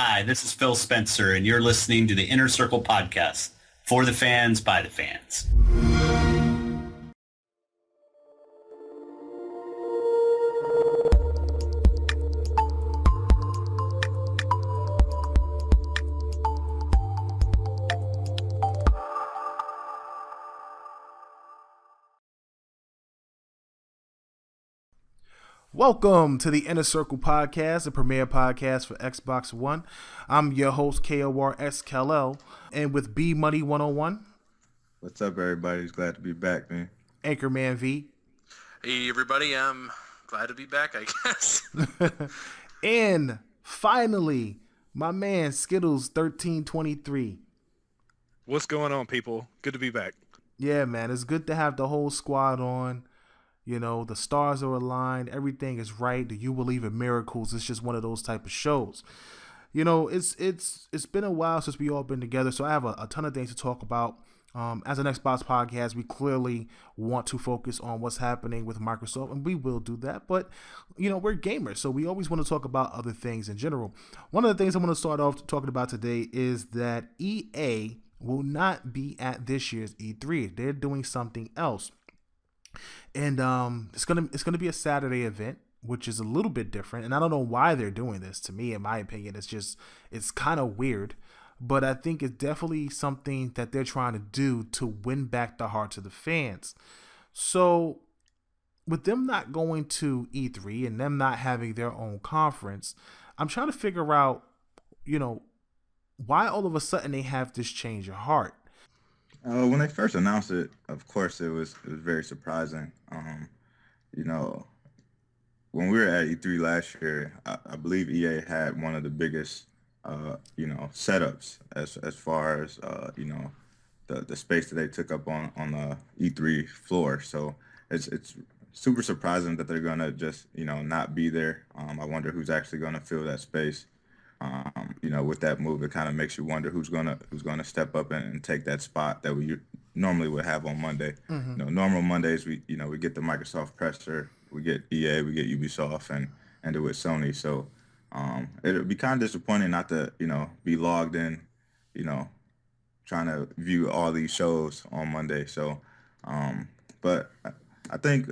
Hi, this is Phil Spencer, and you're listening to the Inner Circle Podcast. For the fans, by the fans. Welcome to the Inner Circle Podcast, the premier podcast for Xbox One. I'm your host, KORXKLL, and with B Money 101. What's up, everybody? Glad to be back, man. Anchorman V. Hey, everybody. I'm glad to be back, I guess. And finally, my man, Skittles 1323. What's going on, people? Good to be back. Yeah, man. It's good to have the whole squad on. You know, the stars are aligned. Everything is right. Do you believe in miracles? It's just one of those type of shows. You know, it's been a while since we all been together, so I have a ton of things to talk about. As an Xbox podcast, we clearly want to focus on what's happening with Microsoft, and we will do that. But, you know, we're gamers, so we always want to talk about other things in general. One of the things I want to start off talking about today is that EA will not be at this year's E3. They're doing something else. And it's gonna be a Saturday event, which is a little bit different. And I don't know why they're doing this. To me, in my opinion, it's kind of weird. But I think it's definitely something that they're trying to do to win back the hearts of the fans. So with them not going to E3 and them not having their own conference, I'm trying to figure out, you know, why all of a sudden they have this change of heart. When they first announced it, of course, it was very surprising. You know, when we were at E3 last year, I believe EA had one of the biggest, setups as far as the space that they took up on the E3 floor. So it's super surprising that they're gonna just not be there. I wonder who's actually gonna fill that space. With that move, it kind of makes you wonder who's gonna step up and take that spot that we normally would have on Monday. Mm-hmm. Normal Mondays we get the Microsoft presser, we get EA, we get Ubisoft, and end it with Sony. So it would be kind of disappointing not to be logged in, trying to view all these shows on Monday. So, but I think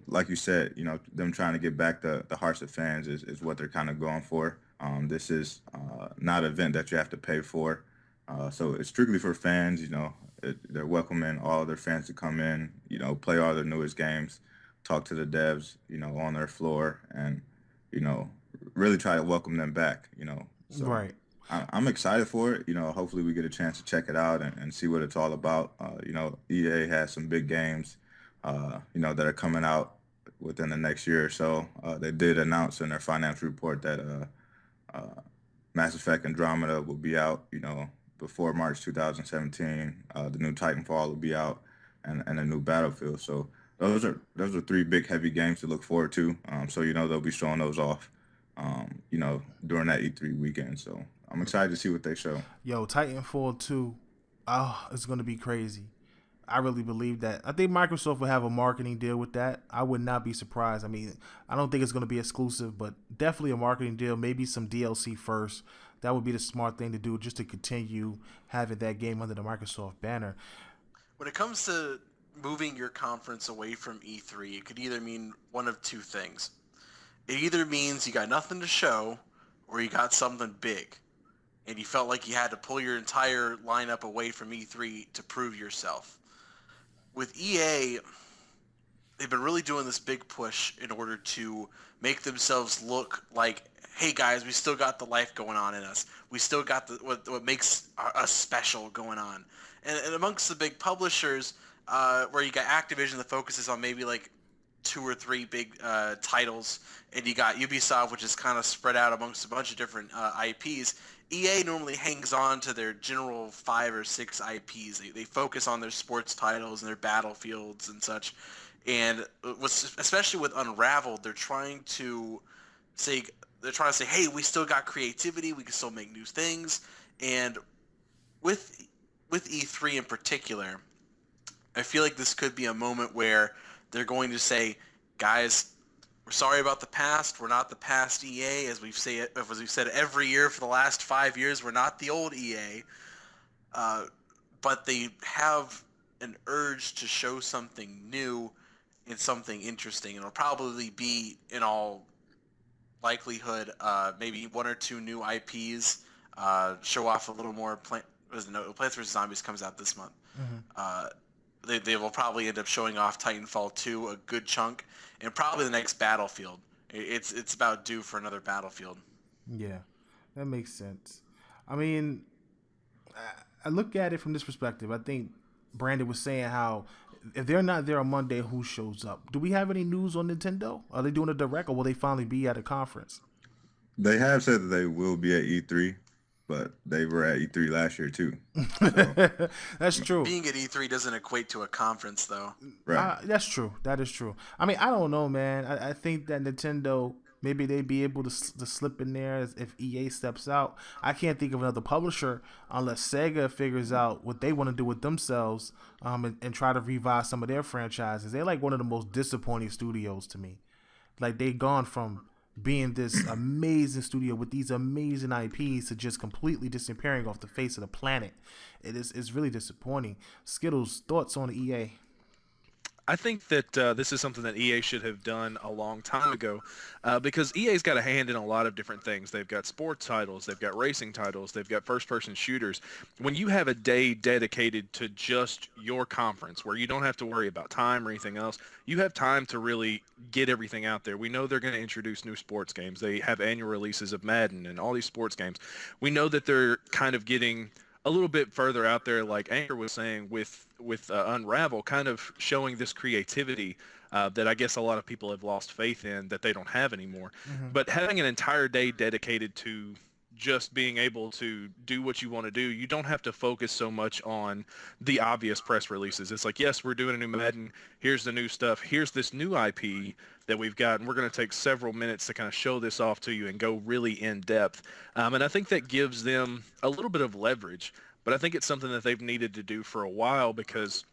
like you said, them trying to get back the hearts of fans is what they're kind of going for. This is not an event that you have to pay for. So it's strictly for fans. They're welcoming all their fans to come in, play all their newest games, talk to the devs, on their floor, and, really try to welcome them back, So Right. I'm excited for it. Hopefully we get a chance to check it out and see what it's all about. EA has some big games, that are coming out within the next year or so. They did announce in their financial report that Mass Effect Andromeda will be out, before March 2017. The new Titanfall will be out, and a new Battlefield. So those are three big heavy games to look forward to. So they'll be showing those off, during that E3 weekend. So I'm excited to see what they show. Yo, Titanfall 2, it's gonna be crazy. I really believe that. I think Microsoft will have a marketing deal with that. I would not be surprised. I mean, I don't think it's going to be exclusive, but definitely a marketing deal. Maybe some DLC first. That would be the smart thing to do, just to continue having that game under the Microsoft banner. When it comes to moving your conference away from E3, it could either mean one of two things. It either means you got nothing to show, or you got something big, and you felt like you had to pull your entire lineup away from E3 to prove yourself. With EA, they've been really doing this big push in order to make themselves look like, hey guys, we still got the life going on in us. We still got what makes us special going on. And amongst the big publishers, where you got Activision that focuses on maybe like 2 or 3 big titles, and you got Ubisoft, which is kind of spread out amongst a bunch of different IPs. EA normally hangs on to their general 5 or 6 IPs. They focus on their sports titles and their battlefields and such. And especially with Unravel, they're trying to say, hey, we still got creativity. We can still make new things. And with E3 in particular, I feel like this could be a moment where they're going to say, guys, We're sorry about the past. We're not the past EA, as we've said every year for the last 5 years. We're not the old EA, but they have an urge to show something new and something interesting. It'll probably be, in all likelihood, maybe one or two new IPs. Show off a little more. Plants vs Zombies comes out this month. They will probably end up showing off Titanfall 2 a good chunk, and probably the next Battlefield. It's about due for another Battlefield. Yeah, that makes sense. I mean, I look at it from this perspective. I think Brandon was saying how if they're not there on Monday, who shows up? Do we have any news on Nintendo? Are they doing a direct, or will they finally be at a conference? They have said that they will be at E3, but they were at E3 last year too. So. That's true. Being at E3 doesn't equate to a conference, though. Right. That's true. That is true. I mean, I don't know, man. I think that Nintendo, maybe they'd be able to slip in there if EA steps out. I can't think of another publisher unless Sega figures out what they want to do with themselves, and try to revive some of their franchises. They're like one of the most disappointing studios to me. Like, they've gone from being this amazing studio with these amazing IPs to just completely disappearing off the face of the planet. It's really disappointing. Skittles, thoughts on EA? I think that this is something that EA should have done a long time ago, because EA's got a hand in a lot of different things. They've got sports titles, they've got racing titles, they've got first-person shooters. When you have a day dedicated to just your conference, where you don't have to worry about time or anything else, you have time to really get everything out there. We know they're going to introduce new sports games. They have annual releases of Madden and all these sports games. We know that they're kind of getting a little bit further out there, like Anchor was saying, with Unravel, kind of showing this creativity that I guess a lot of people have lost faith in, that they don't have anymore. But having an entire day dedicated to just being able to do what you want to do, you don't have to focus so much on the obvious press releases. It's like, yes, we're doing a new Madden. Here's the new stuff. Here's this new IP that we've got, and we're going to take several minutes to kind of show this off to you and go really in depth. And I think that gives them a little bit of leverage, but I think it's something that they've needed to do for a while, because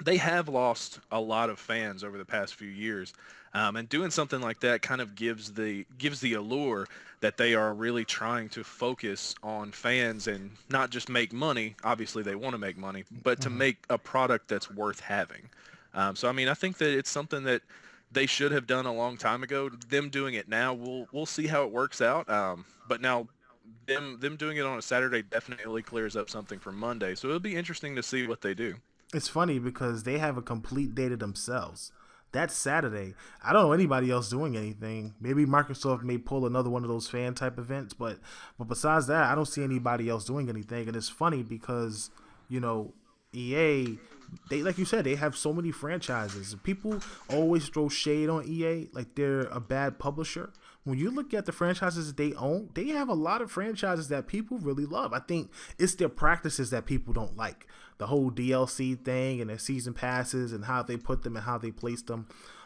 they have lost a lot of fans over the past few years. And doing something like that kind of gives the allure that they are really trying to focus on fans and not just make money. Obviously, they want to make money, but to make a product that's worth having. So, I mean, I think that it's something that they should have done a long time ago. Them doing it now, we'll see how it works out. But now, them doing it on a Saturday definitely clears up something for Monday. So it'll be interesting to see what they do. It's funny because they have a complete day to themselves. That's Saturday. I don't know anybody else doing anything. Maybe Microsoft may pull another one of those fan type events, but besides that, I don't see anybody else doing anything. And it's funny because, EA, they, like you said, they have so many franchises. People always throw shade on EA like they're a bad publisher. When you look at the franchises that they own, they have a lot of franchises that people really love. I think it's their practices that people don't like. The whole DLC thing and their season passes and how they put them and how they place them,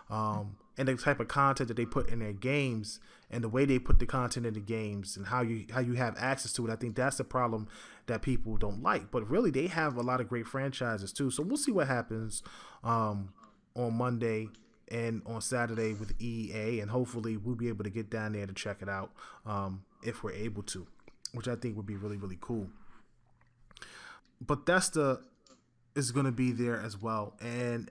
and the type of content that they put in their games and the way they put the content in the games and how you have access to it. I think that's the problem that people don't like. But really, they have a lot of great franchises too. So we'll see what happens on Monday and on Saturday with EA, and hopefully we'll be able to get down there to check it out if we're able to, which I think would be really, really cool. Bethesda is going to be there as well, and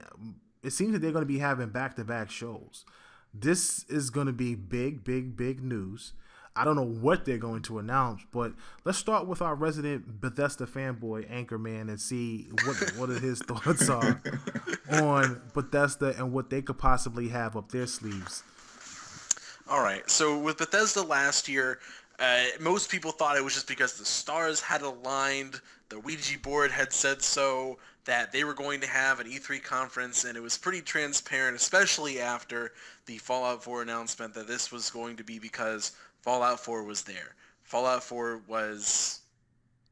it seems that they're going to be having back-to-back shows. This is going to be big news. I don't know what they're going to announce, but let's start with our resident Bethesda fanboy, Anchorman, and see what his thoughts are on Bethesda and what they could possibly have up their sleeves. All right, so with Bethesda last year, most people thought it was just because the stars had aligned, the Ouija board had said so, that they were going to have an E3 conference, and it was pretty transparent, especially after the Fallout 4 announcement, that this was going to be because Fallout 4 was there. Fallout 4 was,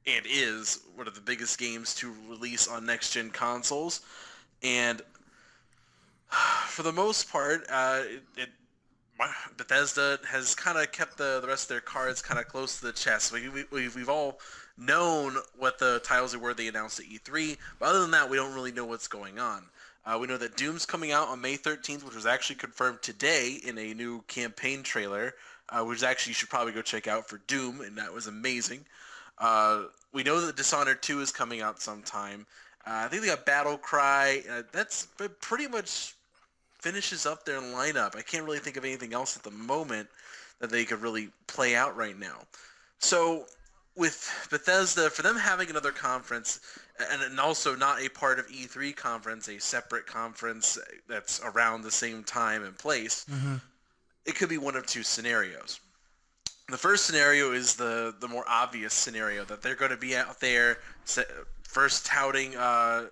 and is, one of the biggest games to release on next-gen consoles, and for the most part, Bethesda has kind of kept the rest of their cards kind of close to the chest. We've all known what the titles were they announced at E3, but other than that, we don't really know what's going on. We know that Doom's coming out on May 13th, which was actually confirmed today in a new campaign trailer, which actually you should probably go check out for Doom, and that was amazing. We know that Dishonored 2 is coming out sometime. I think they got Battle Cry. That's pretty much finishes up their lineup. I can't really think of anything else at the moment that they could really play out right now. So with Bethesda, for them having another conference, and also not a part of E3 conference, a separate conference that's around the same time and place, it could be one of two scenarios. The first scenario is the more obvious scenario, that they're going to be out there first touting a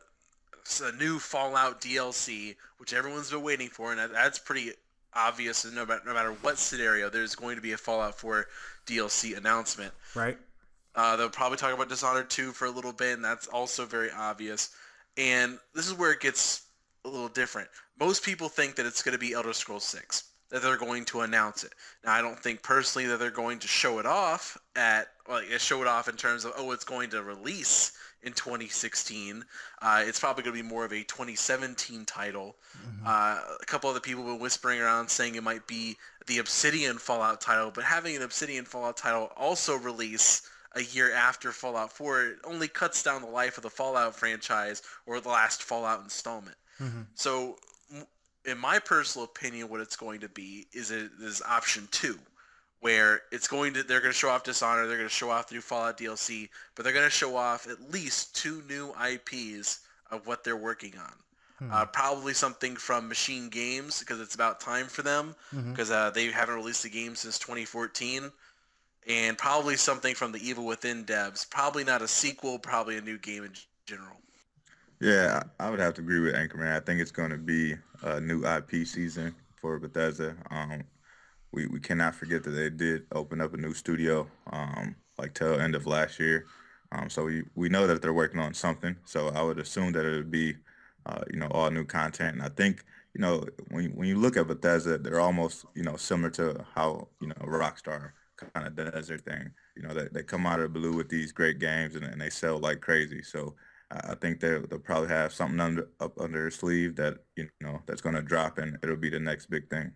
new Fallout DLC, which everyone's been waiting for, and that's pretty obvious. And no matter what scenario, there's going to be a Fallout 4 DLC announcement. Right. They'll probably talk about Dishonored 2 for a little bit, and that's also very obvious. And this is where it gets a little different. Most people think that it's going to be Elder Scrolls 6, that they're going to announce it. Now, I don't think personally that they're going to show it off in terms of, it's going to release in 2016. It's probably going to be more of a 2017 title. A couple other people have been whispering around saying it might be the Obsidian Fallout title, but having an Obsidian Fallout title also release a year after Fallout 4, it only cuts down the life of the Fallout franchise or the last Fallout installment. So in my personal opinion, what it's going to be is option 2, where they're going to show off Dishonored, they're going to show off the new Fallout DLC, but they're going to show off at least 2 new IPs of what they're working on. Probably something from Machine Games, because it's about time for them, because they haven't released a game since 2014. And probably something from the Evil Within devs. Probably not a sequel, probably a new game in general. Yeah, I would have to agree with Anchorman. I think it's going to be a new IP season for Bethesda. We cannot forget that they did open up a new studio like tail end of last year. So we know that they're working on something. So I would assume that it would be all new content. And I think when you look at Bethesda, they're almost similar to how Rockstar kind of does their thing. They come out of the blue with these great games and they sell like crazy. So I think they'll probably have something up under their sleeve that that's going to drop, and it'll be the next big thing.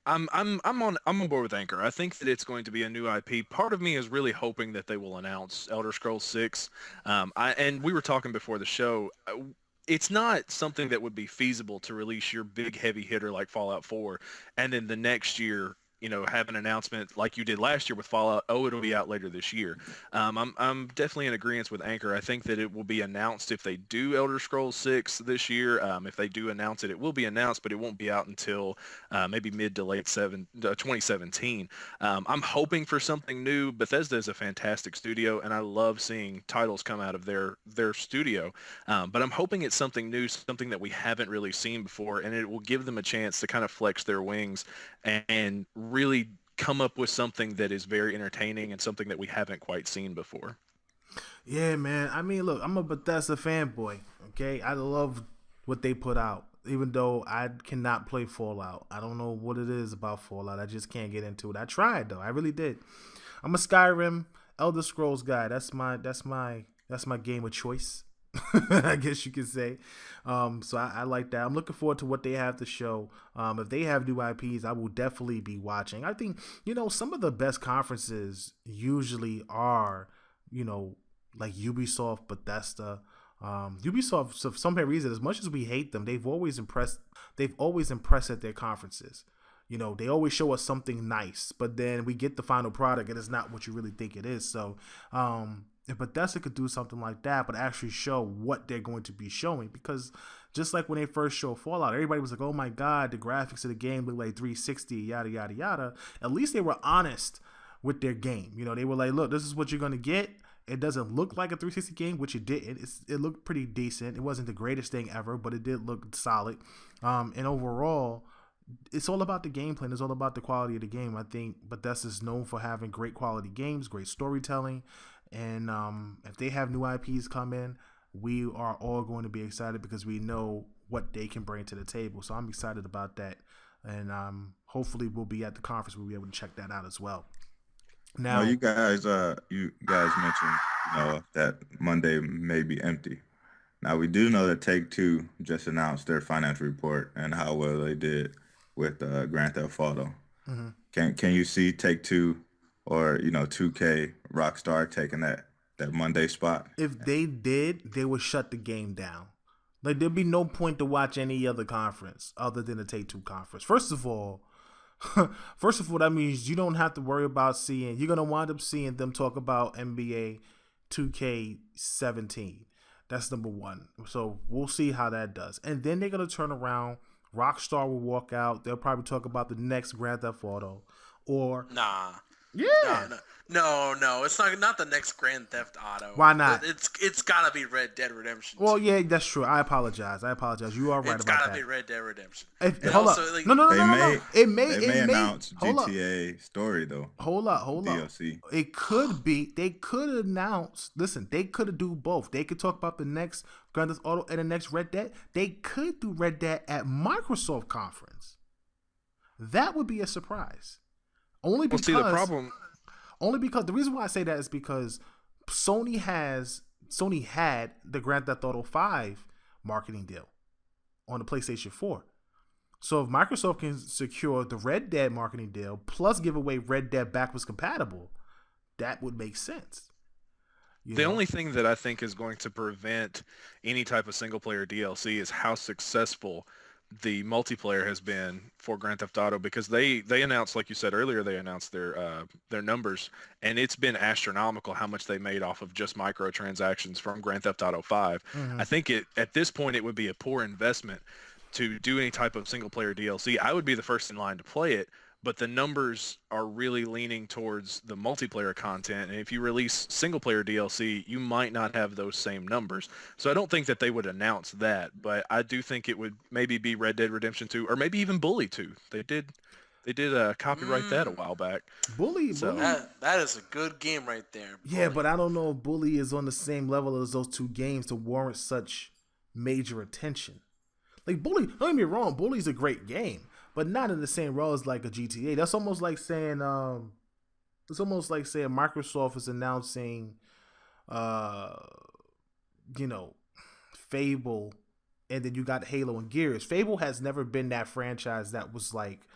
I'm on board with Anchor. I think that it's going to be a new IP. Part of me is really hoping that they will announce Elder Scrolls 6. And we were talking before the show. It's not something that would be feasible to release your big heavy hitter like Fallout 4, and then the next year have an announcement like you did last year with Fallout. It'll be out later this year. I'm definitely in agreement with Anchor. I think that it will be announced if they do Elder Scrolls 6 this year. If they do announce it, it will be announced, but it won't be out until maybe mid to late 2017. I'm hoping for something new. Bethesda is a fantastic studio, and I love seeing titles come out of their studio. But I'm hoping it's something new, something that we haven't really seen before, and it will give them a chance to kind of flex their wings and really come up with something that is very entertaining and something that we haven't quite seen before. Yeah, man. I mean, look, I'm a Bethesda fanboy, okay? I love what they put out, even though I cannot play Fallout. I don't know what it is about Fallout. I just can't get into it. I tried, though. I really did. I'm a Skyrim, Elder Scrolls guy. That's my game of choice, I guess you could say. So I like that. I'm looking forward to what they have to show. If they have new IPs, I will definitely be watching. I think, some of the best conferences usually are, like Ubisoft, Bethesda. Ubisoft, for some reason, as much as we hate them, they've always impressed at their conferences. They always show us something nice, but then we get the final product and it's not what you really think it is. So, if Bethesda could do something like that, but actually show what they're going to be showing, because just like when they first showed Fallout, everybody was like, oh my God, the graphics of the game look like 360, yada, yada, yada. At least they were honest with their game. They were like, look, this is what you're going to get. It doesn't look like a 360 game, which it didn't. It looked pretty decent. It wasn't the greatest thing ever, but it did look solid. And overall, it's all about the gameplay. It's all about the quality of the game. I think Bethesda's known for having great quality games, great storytelling. And if they have new IPs come in, we are all going to be excited because we know what they can bring to the table. So I'm excited about that. And hopefully we'll be at the conference. We'll be able to check that out as well. Now, you guys mentioned that Monday may be empty. Now we do know that Take-Two just announced their financial report and how well they did with Grand Theft Auto. Mm-hmm. Can you see Take-Two or 2K Rockstar taking that Monday spot? If they did, they would shut the game down. Like, there'd be no point to watch any other conference other than the Take-Two conference. First of all, that means you don't have to worry about seeing. You're gonna wind up seeing them talk about NBA 2K17. That's number one. So we'll see how that does. And then they're gonna turn around. Rockstar will walk out. They'll probably talk about the next Grand Theft Auto, or Nah. yeah. No. It's not the next Grand Theft Auto. Why not? It's gotta be Red Dead Redemption. Well, 2. yeah, that's true. I apologize. You are right It's about gotta that. be Red Dead Redemption. Hold up. also, like, No. They It may announce hold up. GTA story though. Hold up. DLC. It could be. They could announce. Listen, they could do both. They could talk about the next Grand Theft Auto and the next Red Dead. They could do Red Dead at Microsoft conference. That would be a surprise. Only because the problem. Only because the reason why I say that is because Sony had the Grand Theft Auto 5 marketing deal on the PlayStation 4. So if Microsoft can secure the Red Dead marketing deal plus give away Red Dead backwards compatible, that would make sense. The only thing that I think is going to prevent any type of single player DLC is how successful the multiplayer has been for Grand Theft Auto, because they announced, like you said earlier, they announced their numbers, and it's been astronomical how much they made off of just microtransactions from Grand Theft Auto 5. Mm-hmm. I think at this point it would be a poor investment to do any type of single player DLC. I would be the first in line to play it, but the numbers are really leaning towards the multiplayer content. And if you release single player DLC, you might not have those same numbers. So I don't think that they would announce that, but I do think it would maybe be Red Dead Redemption 2 or maybe even Bully 2. They did copyright that a while back. Bully. That is a good game right there. Yeah, but I don't know if Bully is on the same level as those two games to warrant such major attention. Like Bully, don't get me wrong, Bully's a great game, but not in the same role as like a GTA. That's almost like saying Microsoft is announcing Fable, and then you got Halo and Gears. Fable has never been that franchise that was like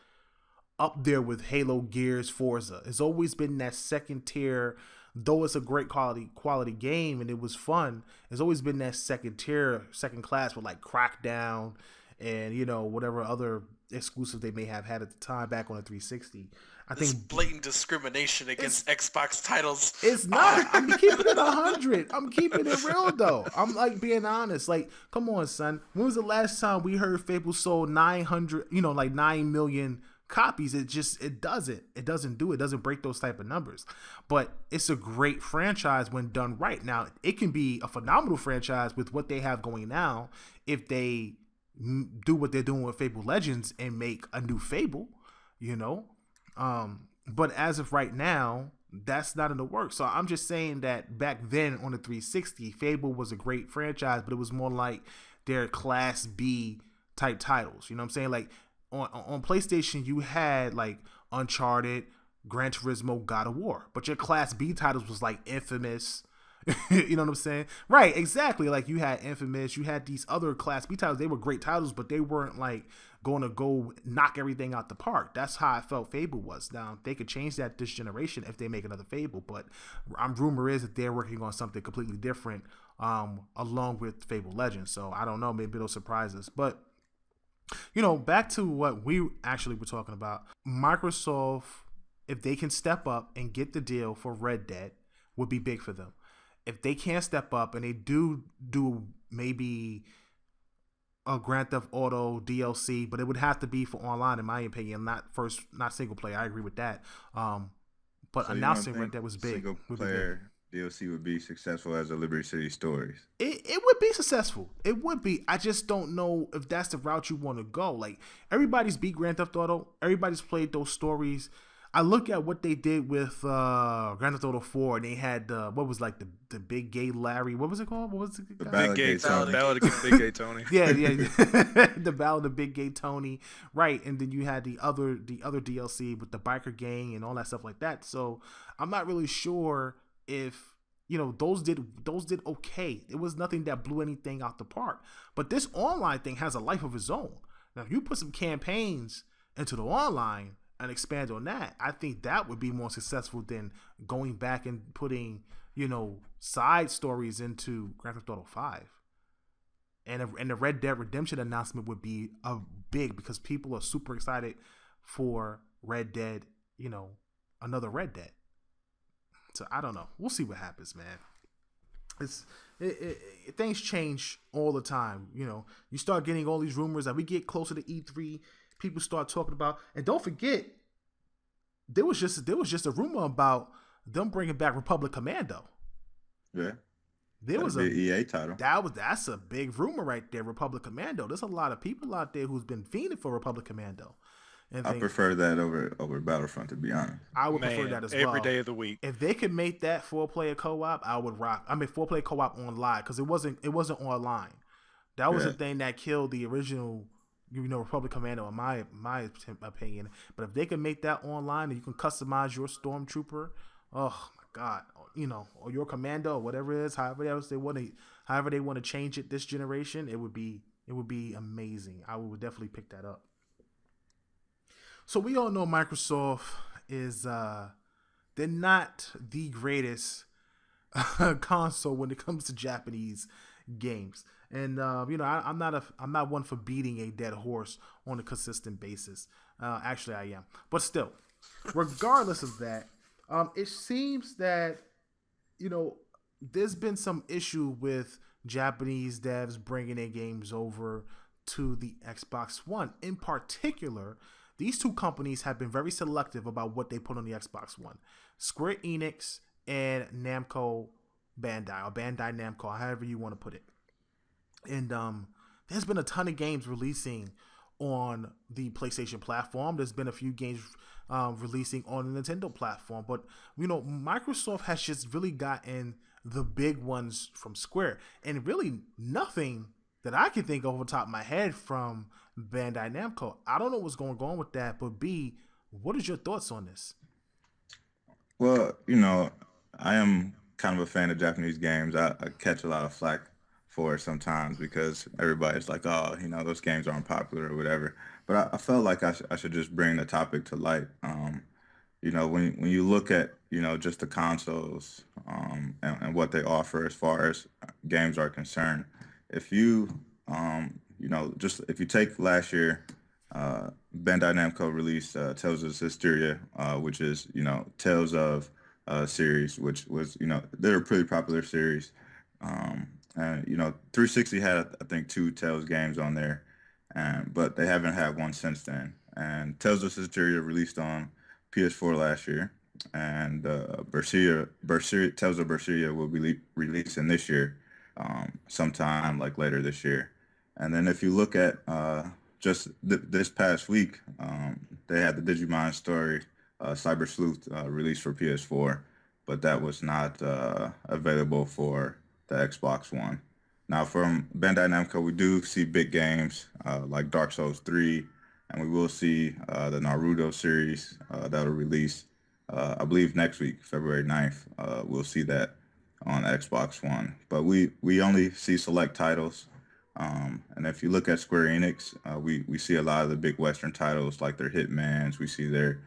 up there with Halo, Gears, Forza. It's always been that second tier. Though it's a great quality game and it was fun, it's always been that second tier, second class with like Crackdown and whatever other exclusive they may have had at the time back on the 360. I think blatant discrimination against Xbox titles. It's not. I'm keeping it 100. I'm keeping it real though. I'm like being honest. Like, come on, son. When was the last time we heard Fable sold 900? 9 million copies? It doesn't break those type of numbers. But it's a great franchise when done right. Now it can be a phenomenal franchise with what they have going now if they do what they're doing with Fable Legends and make a new Fable, but as of right now, that's not in the works. So I'm just saying that back then on the 360, Fable was a great franchise, but it was more like their Class B type titles. You know what I'm saying? Like on PlayStation, you had like Uncharted, Gran Turismo, God of War, but your Class B titles was like Infamous. You know what I'm saying? Right, exactly. Like you had Infamous, you had these other Class B titles. They were great titles, but they weren't like going to go knock everything out the park. That's how I felt Fable was. Now they could change that this generation if they make another Fable, but rumor is that they're working on something completely different along with Fable Legends. So I don't know, maybe it'll surprise us. But back to what we actually were talking about. Microsoft, if they can step up and get the deal for Red Dead, would be big for them. If they can't step up and they do maybe a Grand Theft Auto DLC, but it would have to be for online, in my opinion, not single player. I agree with that. But so announcing Red Dead was big. Single player DLC would be successful as a Liberty City Stories. It would be successful. It would be. I just don't know if that's the route you want to go. Like everybody's beat Grand Theft Auto. Everybody's played those stories. I look at what they did with Grand Theft Auto 4, and they had what was like the Big Gay Larry. What was it called? What was it? The Ballad of Big Gay Tony. Yeah. The Ballad of Big Gay Tony. Right, and then you had the other DLC with the biker gang and all that stuff like that. So I'm not really sure if those did okay. It was nothing that blew anything out the park. But this online thing has a life of its own. Now, if you put some campaigns into the online and expand on that, I think that would be more successful than going back and putting, side stories into Grand Theft Auto 5. And the Red Dead Redemption announcement would be big because people are super excited for Red Dead, another Red Dead. So I don't know. We'll see what happens, man. Things change all the time. You start getting all these rumors that we get closer to E3, people start talking about, and don't forget, there was just a rumor about them bringing back Republic Commando. Yeah. There was a EA title. That's a big rumor right there, Republic Commando. There's a lot of people out there who's been fiending for Republic Commando. And I prefer that over Battlefront, to be honest. I would prefer that as well. Every day of the week. If they could make that 4-player co-op, I would rock. 4-player co-op online, because it wasn't online. That was the thing that killed the original, Republic Commando, in my opinion. But if they could make that online and you can customize your Stormtrooper, oh my God, or your Commando, or whatever it is, however they want to change it this generation, it would be amazing. I would definitely pick that up. So we all know Microsoft is they're not the greatest console when it comes to Japanese games, and I'm not one for beating a dead horse on a consistent basis. Actually, I am, but still, regardless of that, it seems that there's been some issue with Japanese devs bringing their games over to the Xbox One. In particular, these two companies have been very selective about what they put on the Xbox One. Square Enix and Namco Bandai, or Bandai Namco, however you want to put it. And there's been a ton of games releasing on the PlayStation platform. There's been a few games releasing on the Nintendo platform. But, Microsoft has just really gotten the big ones from Square. And really nothing that I can think of off the top of my head from Bandai Namco. I don't know what's going on with that, but B, what is your thoughts on this? Well, I am kind of a fan of Japanese games. I catch a lot of flack for it sometimes because everybody's like, oh, those games aren't popular or whatever. But I felt like I should just bring the topic to light. When you look at, just the consoles and what they offer as far as games are concerned, if you if you take last year, Bandai Namco released Tales of Systeria, which is, Tales of series, which was, they're a pretty popular series. And, 360 had, I think, 2 Tales games on there, but they haven't had one since then. And Tales of Systeria released on PS4 last year, and Tales of Berseria will be releasing this year, sometime like later this year. And then if you look at just this past week, they had the Digimon story, Cyber Sleuth, released for PS4, but that was not available for the Xbox One. Now, from Bandai Namco, we do see big games like Dark Souls 3, and we will see the Naruto series that'll release, I believe, next week, February 9th. We'll see that on Xbox One. But we only see select titles. And if you look at Square Enix, we see a lot of the big Western titles like their Hitmans. We see their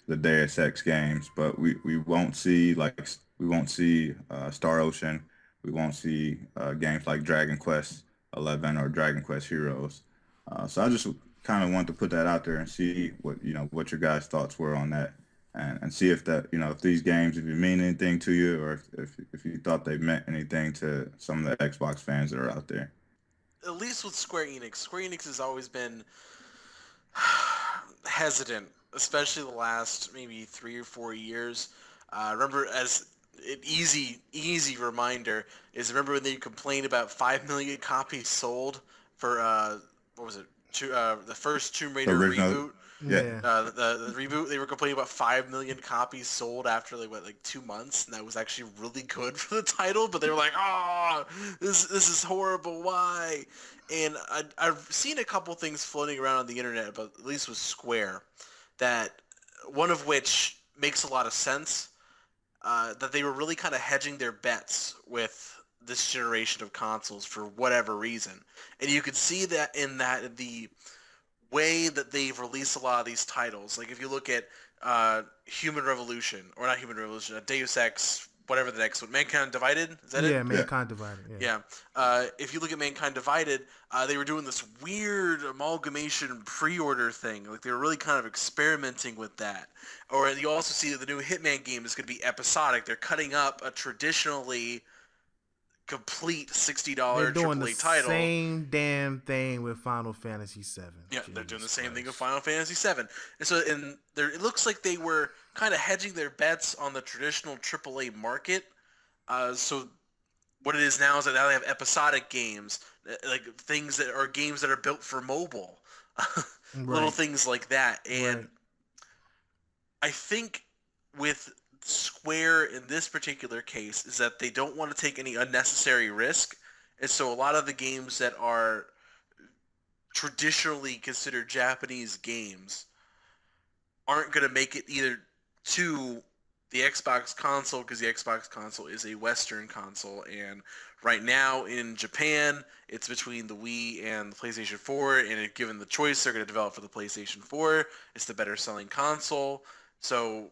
the Deus Ex games, but we won't see Star Ocean. We won't see games like Dragon Quest 11 or Dragon Quest Heroes. So I just kind of want to put that out there and see what your guys' thoughts were on that, and see if that if these games, if you mean anything to you, or if you thought they meant anything to some of the Xbox fans that are out there. At least with Square Enix has always been hesitant, especially the last maybe 3 or 4 years. Remember, as an easy reminder is, remember when they complained about 5 million copies sold for what was it? The first Tomb Raider reboot. Yeah. The reboot, they were complaining about 5 million copies sold after like 2 months, and that was actually really good for the title. But they were like, "Oh, this is horrible. Why?" And I've seen a couple things floating around on the internet, but at least with Square, that one of which makes a lot of sense. that they were really kind of hedging their bets with this generation of consoles for whatever reason. And you could see that in the way that they've released a lot of these titles. Like if you look at Human Revolution, or not Human Revolution, Deus Ex, whatever the next one, Mankind Divided, is that it? Yeah, Mankind Divided. Yeah. If you look at Mankind Divided, they were doing this weird amalgamation pre-order thing. Like they were really kind of experimenting with that. Or you also see that the new Hitman game is going to be episodic. They're cutting up a traditionally complete $60 They're doing AAA the title. same damn thing with Final Fantasy VII. Yeah, Jesus they're doing the same Christ. thing with Final Fantasy VII. And so it looks like they were kind of hedging their bets on the traditional AAA market. So what it is now is that now they have episodic games, like things that are games that are built for mobile. Little Right. things like that. And Right. I think with Square in this particular case is that they don't want to take any unnecessary risk. And so a lot of the games that are traditionally considered Japanese games aren't going to make it either to the Xbox console, because the Xbox console is a Western console, and right now in Japan it's between the Wii and the PlayStation 4, and if given the choice they're going to develop for the PlayStation 4. It's the better selling console, so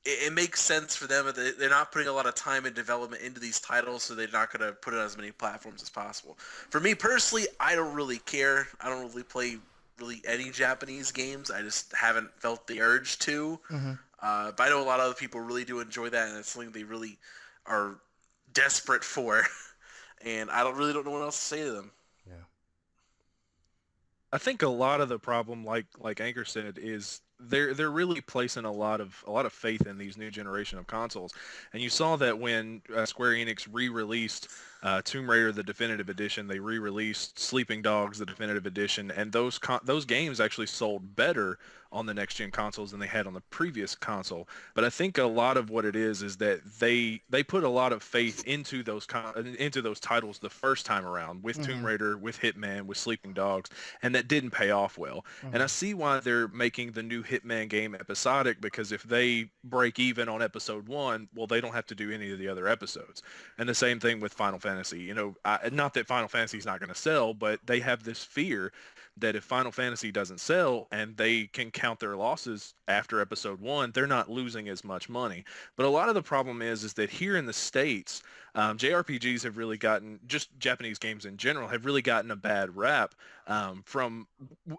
it makes sense for them. They're not putting a lot of time and development into these titles, so they're not going to put it on as many platforms as possible. For me personally, I don't really care. I don't really play any Japanese games. I just haven't felt the urge to. Mm-hmm. But I know a lot of other people really do enjoy that, and it's something they really are desperate for. And I don't know what else to say to them. Yeah. I think a lot of the problem, like Anchor said, is they're really placing a lot of faith in these new generation of consoles. And you saw that when Square Enix re-released Tomb Raider the Definitive Edition, they re-released Sleeping Dogs the Definitive Edition, and those games actually sold better on the next gen consoles than they had on the previous console. But I think a lot of what it is that they put a lot of faith into those titles the first time around with Tomb Raider, with Hitman, with Sleeping Dogs, and that didn't pay off well. And I see why they're making the new Hitman game episodic, because if they break even on episode 1, well, they don't have to do any of the other episodes. And the same thing with Final Fantasy. You know, not that Final Fantasy is not going to sell, but they have this fear that if Final Fantasy doesn't sell and they can count their losses after episode 1, they're not losing as much money. But a lot of the problem is that here in the States, JRPGs have really gotten, just Japanese games in general, have really gotten a bad rap from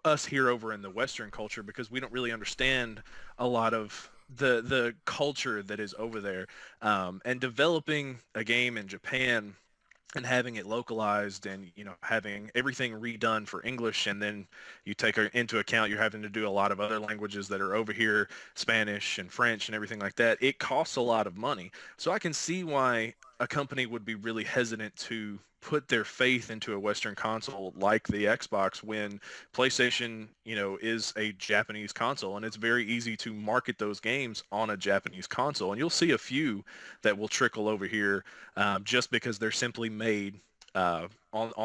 us here over in the Western culture, because we don't really understand a lot of the culture that is over there. And developing a game in Japan and having it localized, and having everything redone for English, and then you take into account you're having to do a lot of other languages that are over here, Spanish and French and everything like that, it costs a lot of money. So I can see why a company would be really hesitant to put their faith into a Western console like the Xbox, when PlayStation, is a Japanese console, and it's very easy to market those games on a Japanese console. And you'll see a few that will trickle over here just because they're simply made on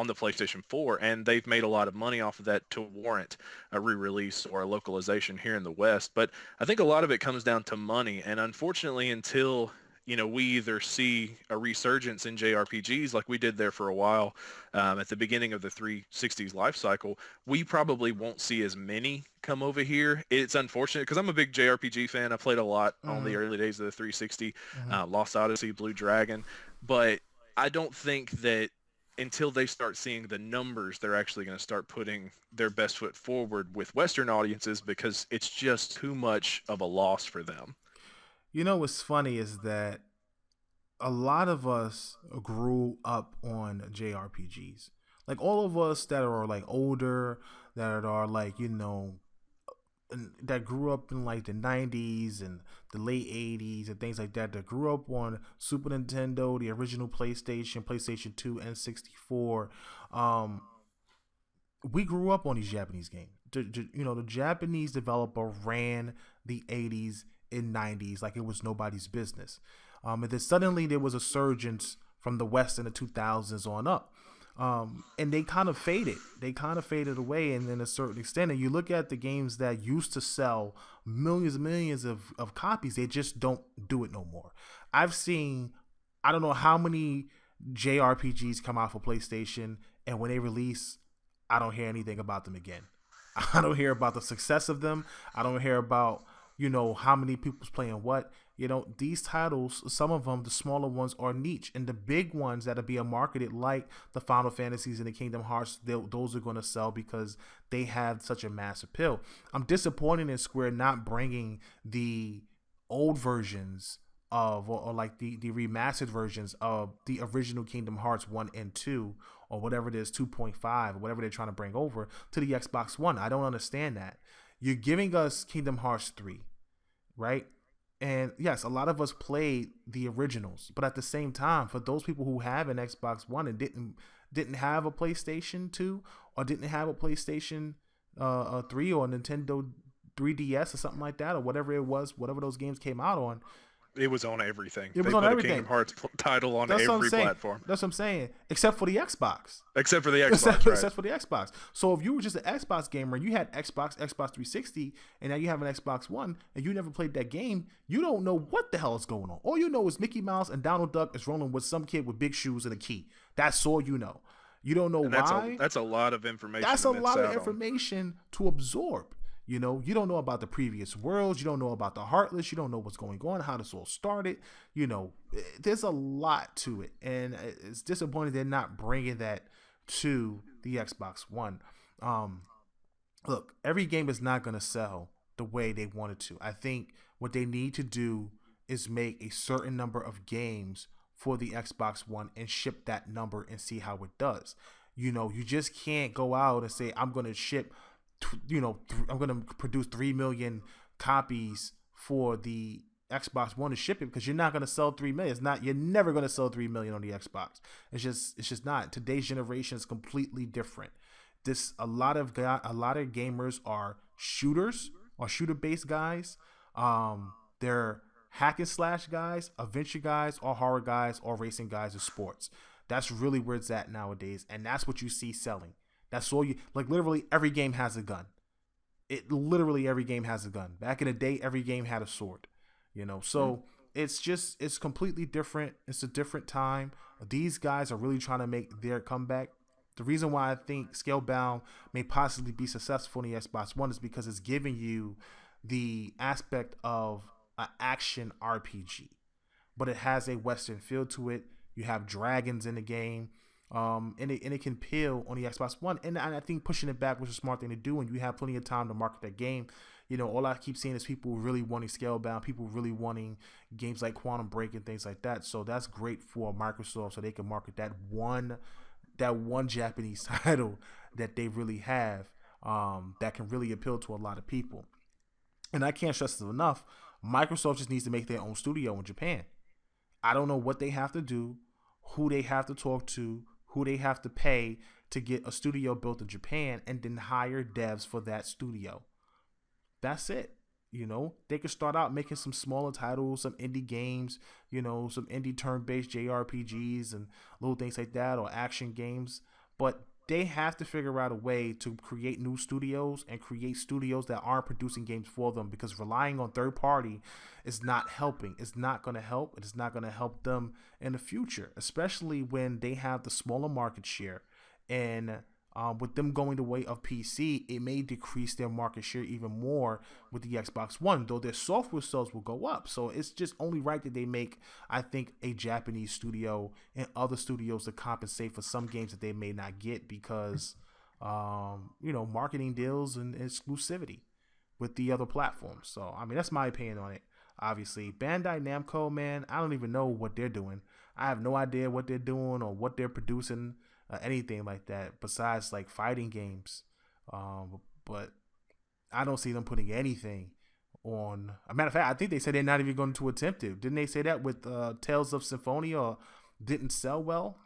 the PlayStation 4, and they've made a lot of money off of that to warrant a re-release or a localization here in the West. But I think a lot of it comes down to money, and unfortunately, until we either see a resurgence in JRPGs like we did there for a while at the beginning of the 360's life cycle, we probably won't see as many come over here. It's unfortunate, because I'm a big JRPG fan. I played a lot on the early days of the 360, Lost Odyssey, Blue Dragon, but I don't think that until they start seeing the numbers, they're actually going to start putting their best foot forward with Western audiences, because it's just too much of a loss for them. What's funny is that a lot of us grew up on JRPGs. Like all of us that are like older, that are like, that grew up in like the 90s and the late 80s and things like that grew up on Super Nintendo, the original PlayStation 2, and 64. We grew up on these Japanese games. The Japanese developer ran the 80s and 90s like it was nobody's business. And then suddenly there was a surge from the West in the 2000s on up. And they kind of faded. They kind of faded away, and in a certain extent. And you look at the games that used to sell millions and millions of copies, they just don't do it no more. I've seen, I don't know how many JRPGs come out for PlayStation, and when they release, I don't hear anything about them again. I don't hear about the success of them. I don't hear about, how many people's playing what. These titles, some of them, the smaller ones, are niche, and the big ones that are being marketed, like the Final Fantasies and the Kingdom Hearts, those are going to sell because they have such a mass appeal. I'm disappointed in Square not bringing the old versions of, or like the remastered versions of the original Kingdom Hearts 1 and 2, or whatever it is, 2.5, or whatever they're trying to bring over to the Xbox One. I don't understand that. You're giving us Kingdom Hearts 3, right? And yes, a lot of us played the originals, but at the same time, for those people who have an Xbox One and didn't have a PlayStation 2, or didn't have a PlayStation 3 or a Nintendo 3DS or something like that, or whatever it was, whatever those games came out on, It was on everything. It was they on put everything. A Kingdom Hearts title on That's what I'm every saying. platform. That's what I'm saying. Except for the Xbox. Except for the Xbox, right? Except for the Xbox. So if you were just an Xbox gamer and you had Xbox 360, and now you have an Xbox One, and you never played that game, you don't know what the hell is going on. All you know is Mickey Mouse and Donald Duck is rolling with some kid with big shoes and a key. That's all you know. You don't know why. That's a lot of information. That's a lot of on. information to absorb. You don't know about the previous worlds. You don't know about the Heartless. You don't know what's going on, how this all started. There's a lot to it. And it's disappointing they're not bringing that to the Xbox One. Look, every game is not going to sell the way they wanted to. I think what they need to do is make a certain number of games for the Xbox One and ship that number and see how it does. You just can't go out and say, I'm going to ship, I'm going to produce 3 million copies for the Xbox One to ship it, because you're not going to sell 3 million. You're never going to sell 3 million on the Xbox. It's just not. Today's generation is completely different. A lot of gamers are shooters or shooter-based guys. They're hack and slash guys, adventure guys, or horror guys, or racing guys, or sports. That's really where it's at nowadays, and that's what you see selling. That's all literally every game has a gun. Every game has a gun. Back in the day, every game had a sword, so it's completely different. It's a different time. These guys are really trying to make their comeback. The reason why I think Scalebound may possibly be successful in the Xbox One is because it's giving you the aspect of an action RPG, but it has a Western feel to it. You have dragons in the game. And it can appeal on the Xbox One, and I think pushing it back was a smart thing to do. And you have plenty of time to market that game. All I keep seeing is people really wanting Scalebound, people really wanting games like Quantum Break and things like that. So that's great for Microsoft, so they can market that one Japanese title that they really have, that can really appeal to a lot of people. And I can't stress it enough. Microsoft just needs to make their own studio in Japan. I don't know what they have to do, who they have to talk to, who they have to pay to get a studio built in Japan, and then hire devs for that studio. That's it. They could start out making some smaller titles, some indie games, some indie turn-based JRPGs and little things like that, or action games. But they have to figure out a way to create new studios and create studios that aren't producing games for them, because relying on third party is not helping. It's not going to help. It's not going to help them in the future, especially when they have the smaller market share. And with them going the way of PC, it may decrease their market share even more with the Xbox One, though their software sales will go up. So it's just only right that they make, I think, a Japanese studio and other studios to compensate for some games that they may not get because, marketing deals and exclusivity with the other platforms. So, that's my opinion on it. Obviously, Bandai Namco, man, I don't even know what they're doing. I have no idea what they're doing or what they're producing. Anything like that besides like fighting games, but I don't see them putting anything on. A matter of fact, I think they said they're not even going to attempt it. Didn't they say that with Tales of Symphonia didn't sell well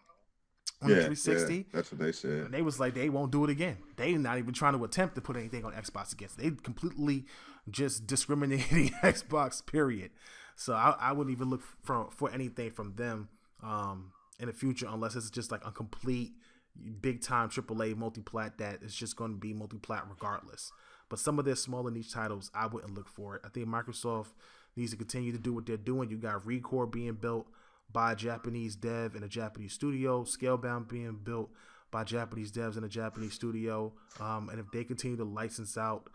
on the 360? Yeah, that's what they said. And they was like, they won't do it again. They're not even trying to attempt to put anything on Xbox against. They completely just discriminating Xbox, period. So I wouldn't even look for anything from them in the future, unless it's just like a complete, big time AAA multi-plat that is just going to be multi-plat regardless. But some of their smaller niche titles, I wouldn't look for it. I think Microsoft needs to continue to do what they're doing. You got Recore being built by a Japanese dev in a Japanese studio, Scalebound being built by Japanese devs in a Japanese studio. And if they continue to license out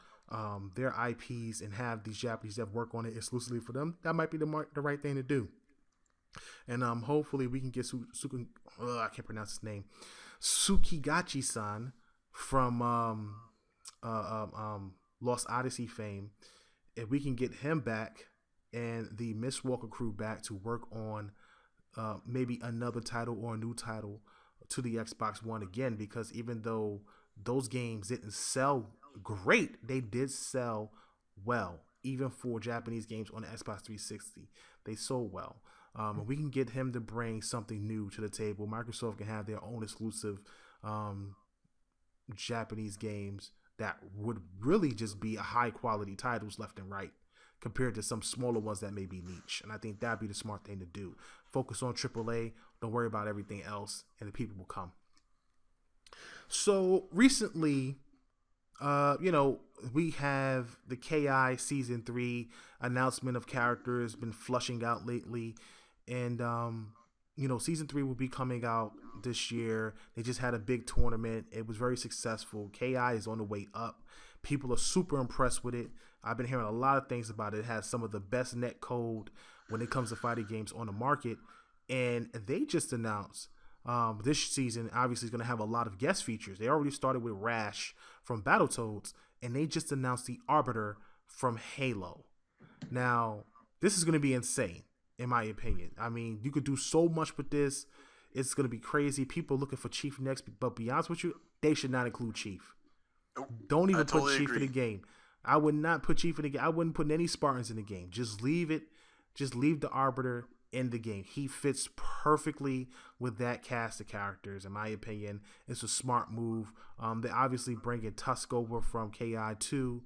their IPs and have these Japanese devs work on it exclusively for them, that might be the right thing to do. And hopefully we can get I can't pronounce his name, Sukigachi-san from Lost Odyssey fame. If we can get him back and the Mistwalker crew back to work on maybe another title or a new title to the Xbox One again, because even though those games didn't sell great, they did sell well. Even for Japanese games on the Xbox 360, they sold well. We can get him to bring something new to the table. Microsoft can have their own exclusive Japanese games that would really just be high quality titles left and right, compared to some smaller ones that may be niche. And I think that'd be the smart thing to do. Focus on AAA. Don't worry about everything else, and the people will come. So recently, we have the KI Season 3 announcement of characters been flushing out lately. And, Season 3 will be coming out this year. They just had a big tournament. It was very successful. KI is on the way up. People are super impressed with it. I've been hearing a lot of things about it. It has some of the best net code when it comes to fighting games on the market. And they just announced this season, obviously, is going to have a lot of guest features. They already started with Rash from Battletoads, and they just announced the Arbiter from Halo. Now, this is going to be insane, in my opinion. I mean, you could do so much with this. It's going to be crazy. People looking for Chief next, but be honest with you, they should not include Chief. Don't even put Chief in the game. I would not put Chief in the game. I wouldn't put any Spartans in the game. Just leave it. Just leave the Arbiter in the game. He fits perfectly with that cast of characters, in my opinion. It's a smart move. They obviously bringing Tusk over from KI2.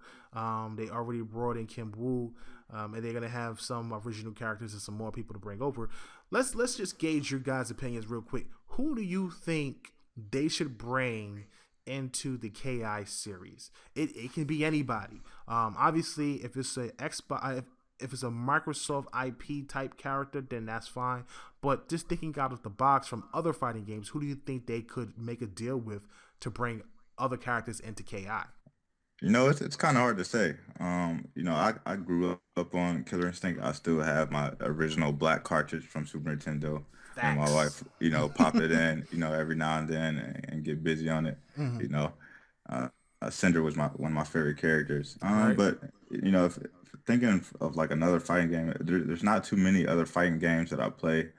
They already brought in Kim Woo, and they're gonna have some original characters and some more people to bring over. Let's just gauge your guys' opinions real quick. Who do you think they should bring into the KI series? It can be anybody. Obviously, if it's a Xbox, if it's a Microsoft IP type character, then that's fine. But just thinking out of the box from other fighting games, who do you think they could make a deal with to bring other characters into KI? It's kind of hard to say. I grew up on Killer Instinct. I still have my original black cartridge from Super Nintendo. Facts. And my wife, pop it in, every now and then and get busy on it. Mm-hmm. Cinder was one of my favorite characters. Right. But, if thinking of like another fighting game, there's not too many other fighting games that I play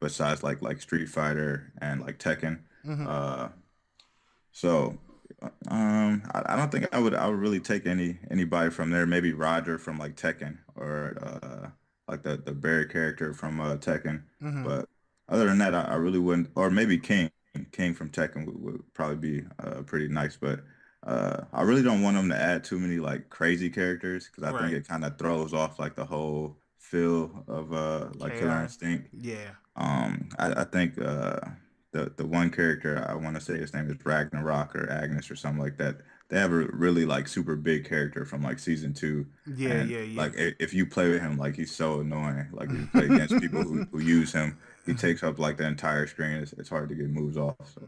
besides like Street Fighter and like Tekken. Mm-hmm. I don't think I would really take anybody from there. Maybe Roger from like Tekken, or like the bear character from Tekken. Mm-hmm. But other than that, I really wouldn't. Or maybe King from Tekken would probably be pretty nice. But I really don't want them to add too many like crazy characters, because I think it kind of throws off like the whole feel of like Killer Instinct. Yeah. I think the one character, I want to say his name is Ragnarok or Agnes or something like that. They have a really like super big character from like season 2. Yeah. Like if you play with him, like he's so annoying. Like if you play against people who use him, he takes up like the entire screen. It's hard to get moves off. So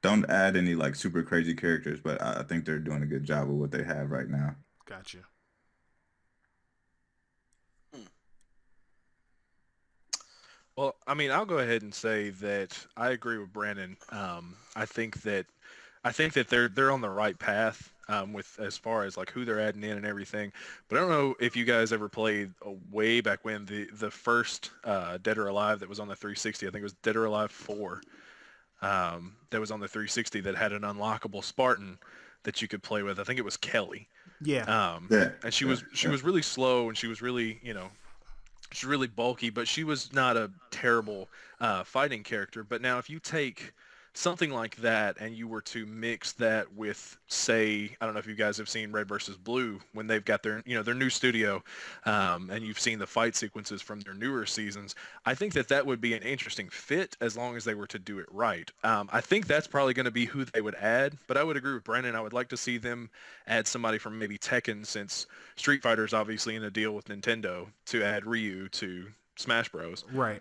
don't add any like super crazy characters, but I think they're doing a good job with what they have right now. Gotcha. Well, I mean, I'll go ahead and say that I agree with Brandon. I think that they're on the right path with as far as like who they're adding in and everything. But I don't know if you guys ever played way back when the first Dead or Alive that was on the 360. I think it was Dead or Alive 4 that was on the 360 that had an unlockable Spartan that you could play with. I think it was Kelly. Yeah. And she was really slow, and she was really she's really bulky, but she was not a terrible fighting character. But now if you take something like that, and you were to mix that with, say, I don't know if you guys have seen Red versus Blue when they've got their, their new studio, and you've seen the fight sequences from their newer seasons. I think that would be an interesting fit as long as they were to do it right. I think that's probably going to be who they would add, but I would agree with Brandon. I would like to see them add somebody from maybe Tekken, since Street Fighter's obviously in a deal with Nintendo to add Ryu to Smash Bros. Right.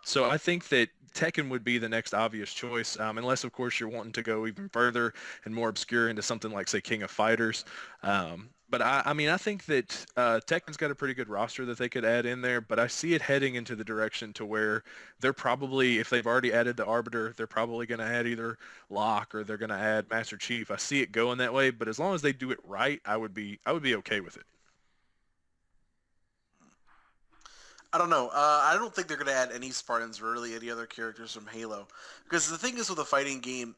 So I think that Tekken would be the next obvious choice, unless, of course, you're wanting to go even further and more obscure into something like, say, King of Fighters. But I think that Tekken's got a pretty good roster that they could add in there, but I see it heading into the direction to where they're probably, if they've already added the Arbiter, they're probably going to add either Locke or they're going to add Master Chief. I see it going that way, but as long as they do it right, I would be okay with it. I don't know. I don't think they're going to add any Spartans or really any other characters from Halo. Because the thing is with a fighting game,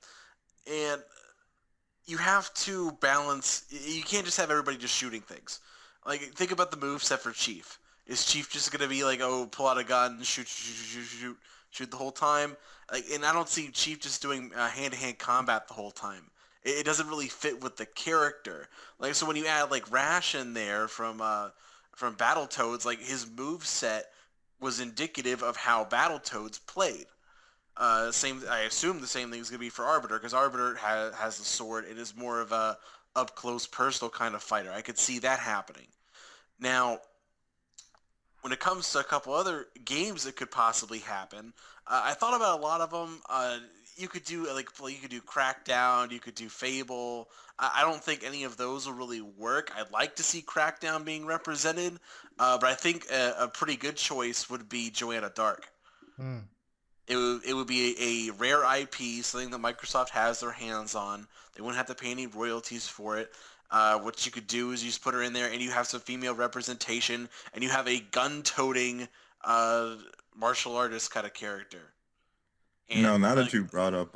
and you have to balance, you can't just have everybody just shooting things. Like, think about the moveset for Chief. Is Chief just going to be like, oh, pull out a gun, shoot the whole time? Like, and I don't see Chief just doing hand-to-hand combat the whole time. It doesn't really fit with the character. Like, so when you add, like, Rash in there from Battletoads, like, his move set was indicative of how Battletoads played. I assume the same thing is going to be for Arbiter, because Arbiter has the sword. It is more of a up-close, personal kind of fighter. I could see that happening. Now, when it comes to a couple other games that could possibly happen, I thought about a lot of them. You could do Crackdown, you could do Fable. I don't think any of those will really work. I'd like to see Crackdown being represented, but I think a pretty good choice would be Joanna Dark. It would be a rare IP, something that Microsoft has their hands on. They wouldn't have to pay any royalties for it. What you could do is you just put her in there, and you have some female representation, and you have a gun-toting martial artist kind of character. And, now that you brought up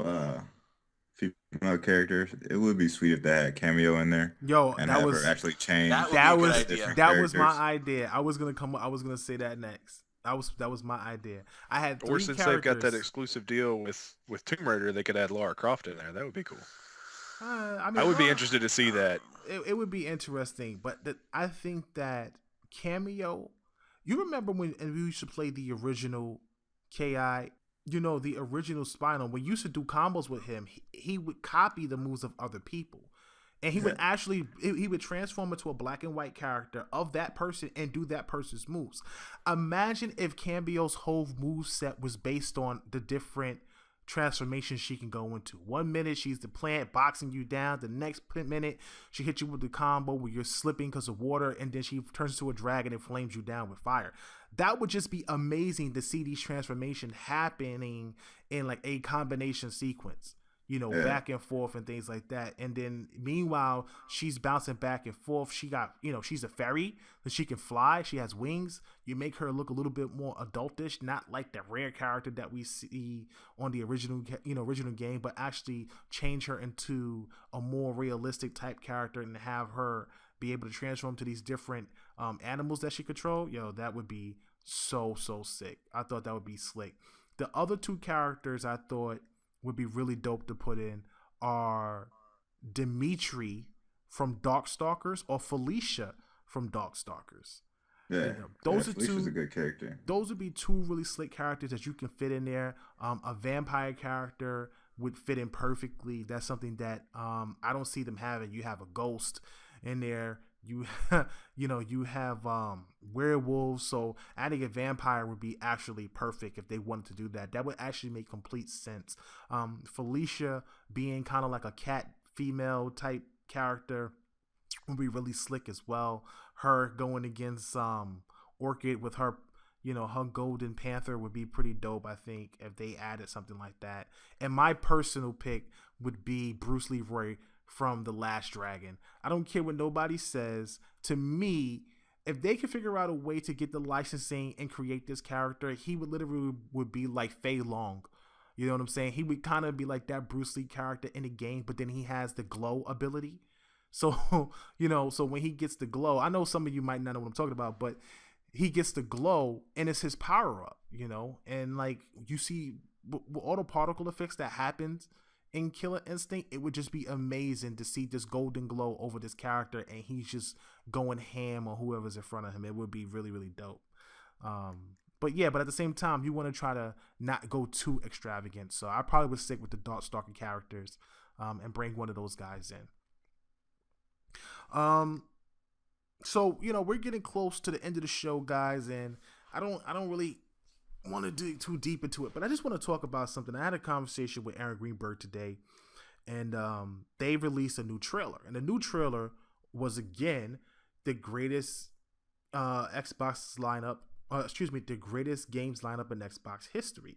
female characters, it would be sweet if they had Cameo in there. Yo, and that have was her actually change. that was my characters. idea. I was gonna say that next. That was my idea. I had 3 Or since characters. they've got that exclusive deal with Tomb Raider, they could add Lara Croft in there. That would be cool. I would be interested to see that. It would be interesting, but I think that Cameo. You remember when we used to play the original KI? The original Spinal. When you used to do combos with him, he would copy the moves of other people. And he would actually, he would transform into a black and white character of that person and do that person's moves. Imagine if Cambeo's whole move set was based on the different transformations she can go into. 1 minute she's the plant boxing you down. The next minute she hits you with the combo where you're slipping because of water, and then she turns into a dragon and flames you down with fire. That would just be amazing to see these transformations happening in like a combination sequence. Back and forth and things like that. And then meanwhile, she's bouncing back and forth. She got, she's a fairy, but she can fly. She has wings. You make her look a little bit more adultish, not like the rare character that we see on the original game, but actually change her into a more realistic type character and have her be able to transform to these different animals that she control. That would be so sick. I thought that would be slick. The other 2 characters I thought would be really dope to put in are Dimitri from Darkstalkers or Felicia from Darkstalkers. Yeah, those are Felicia's 2 a good character. Those would be 2 really slick characters that you can fit in there. A vampire character would fit in perfectly. That's something that I don't see them having. You have a ghost in there. You you have werewolves, so adding a vampire would be actually perfect if they wanted to do that. That would actually make complete sense. Felicia being kind of like a cat female type character would be really slick as well. Her going against Orchid with her her golden panther would be pretty dope, I think, if they added something like that. And my personal pick would be Bruce Leroy from The Last Dragon. I don't care what nobody says. To me, if they could figure out a way to get the licensing and create this character, he would literally be like Fei Long. You know what I'm saying? He would kind of be like that Bruce Lee character in the game, but then he has the glow ability. So, so when he gets the glow, I know some of you might not know what I'm talking about, but he gets the glow and it's his power up, and like you see with all the particle effects that happens in Killer Instinct, it would just be amazing to see this golden glow over this character and he's just going ham on whoever's in front of him. It would be really, really dope. But at the same time, you want to try to not go too extravagant. So I probably would stick with the Darkstalker characters and bring one of those guys in. So, we're getting close to the end of the show, guys, and I don't really want to dig too deep into it, but I just want to talk about something. I had a conversation with Aaron Greenberg today, and they released a new trailer, and the new trailer was again the greatest Xbox lineup. The greatest games lineup in Xbox history,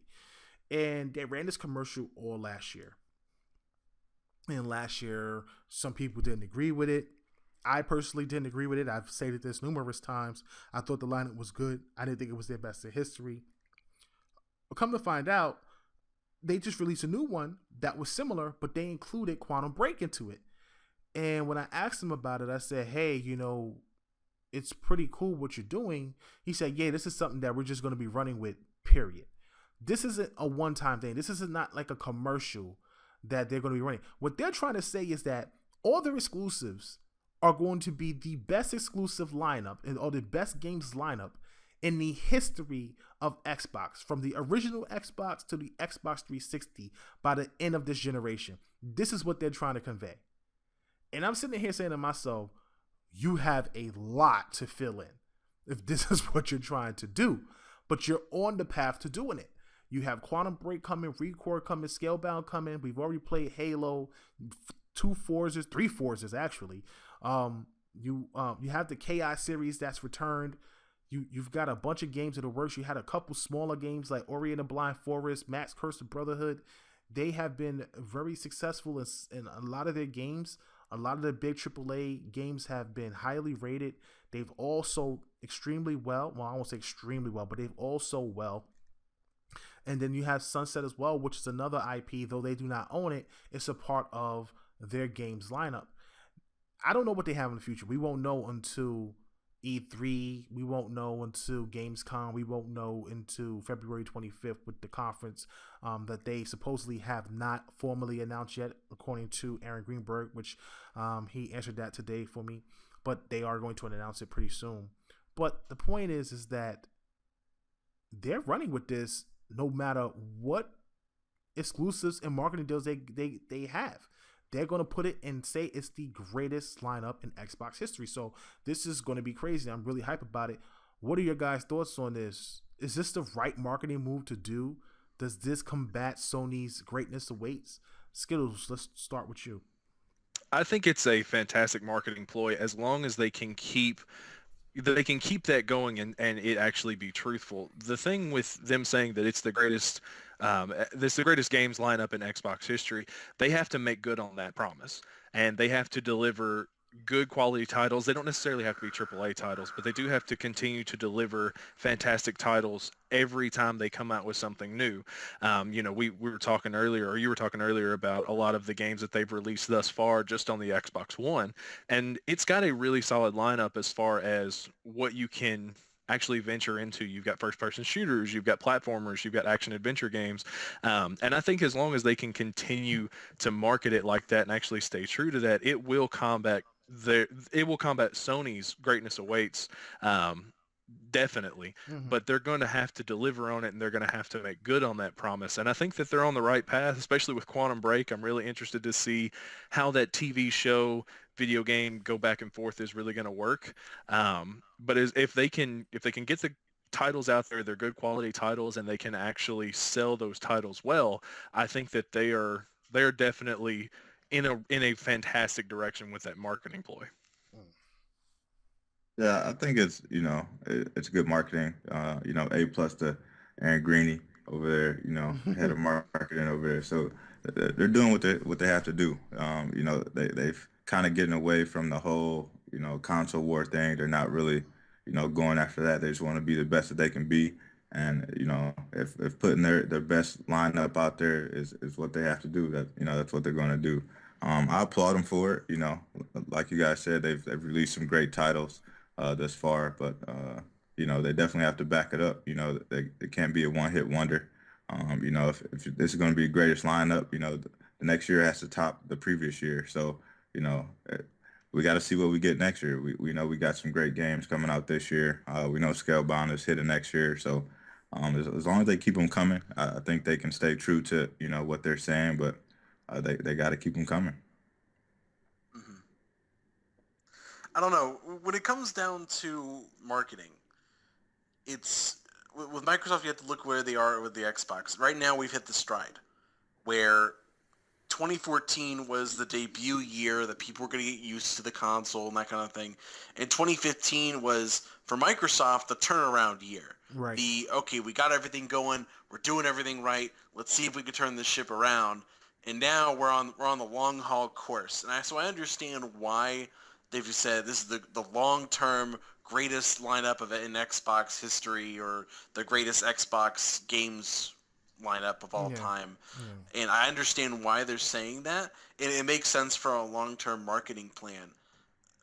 and they ran this commercial all last year. And last year, some people didn't agree with it. I personally didn't agree with it. I've stated this numerous times. I thought the lineup was good. I didn't think it was their best in history. But come to find out, they just released a new one that was similar, but they included Quantum Break into it. And when I asked him about it, I said, hey, it's pretty cool what you're doing. He said, yeah, this is something that we're just going to be running with, period. This isn't a one-time thing. This is not like a commercial that they're going to be running. What they're trying to say is that all their exclusives are going to be the best exclusive lineup or the best games lineup in the history of Xbox, from the original Xbox to the Xbox 360 by the end of this generation. This is what they're trying to convey. And I'm sitting here saying to myself, you have a lot to fill in if this is what you're trying to do, but you're on the path to doing it. You have Quantum Break coming, Recore coming, Scalebound coming. We've already played Halo, 3 Forzas actually. You have the KI series that's returned. You've got a bunch of games in the works. You had a couple smaller games like Ori and the Blind Forest, Max Curse of Brotherhood. They have been very successful in a lot of their games. A lot of the big AAA games have been highly rated. They've all sold extremely well. Well, I won't say extremely well, but they've all sold well. And then you have Sunset as well, which is another IP, though they do not own it. It's a part of their games lineup. I don't know what they have in the future. We won't know until E3. We won't know until Gamescom. We won't know until February 25th with the conference that they supposedly have not formally announced yet, according to Aaron Greenberg, which he answered that today for me. But they are going to announce it pretty soon. But the point is that they're running with this no matter what exclusives and marketing deals they have. They're going to put it and say it's the greatest lineup in Xbox history. So this is going to be crazy. I'm really hyped about it. What are your guys' thoughts on this? Is this the right marketing move to do? Does this combat Sony's greatness awaits? Skittles, let's start with you. I think it's a fantastic marketing ploy as long as they can keep that going and it actually be truthful. The thing with them saying that it's the greatest games lineup in Xbox history, they have to make good on that promise, and they have to deliver good quality titles. They don't necessarily have to be AAA titles, but they do have to continue to deliver fantastic titles every time they come out with something new. We were talking earlier, or you were talking earlier, about a lot of the games that they've released thus far just on the Xbox One, and it's got a really solid lineup as far as what you can actually venture into. You've got first-person shooters, you've got platformers, you've got action-adventure games, and I think as long as they can continue to market it like that and actually stay true to that, it will combat Sony's greatness awaits, definitely. Mm-hmm. But they're going to have to deliver on it, and they're going to have to make good on that promise. And I think that they're on the right path, especially with Quantum Break. I'm really interested to see how that TV show video game go back and forth is really going to work. But if they can get the titles out there, they're good quality titles, and they can actually sell those titles well, I think that they're definitely in a fantastic direction with that marketing ploy. Yeah, I think it's good marketing. A+ to Aaron Greeny over there, head of marketing over there. So they're doing what they have to do. They've kind of getting away from the whole console war thing. They're not really going after that. They just want to be the best that they can be. And if putting their best lineup out there is what they have to do, that's what they're going to do. I applaud them for it. Like you guys said, they've released some great titles thus far, but they definitely have to back it up. They can't be a one-hit wonder. If this is going to be the greatest lineup, the next year has to top the previous year. So, we got to see what we get next year. We know we got some great games coming out this year. We know Scalebound is hitting next year. So, as long as they keep them coming, I think they can stay true to, what they're saying, but they got to keep them coming. Mm-hmm. I don't know. When it comes down to marketing, it's with Microsoft, you have to look where they are with the Xbox. Right now, we've hit the stride where 2014 was the debut year that people were going to get used to the console and that kind of thing. And 2015 was, for Microsoft, the turnaround year. Right. Okay, we got everything going. We're doing everything right. Let's see if we can turn this ship around. And now we're on the long haul course. And so I understand why they've said this is the long-term greatest lineup in Xbox history, or the greatest Xbox games lineup of all time. Yeah. And I understand why they're saying that. And it makes sense for a long-term marketing plan.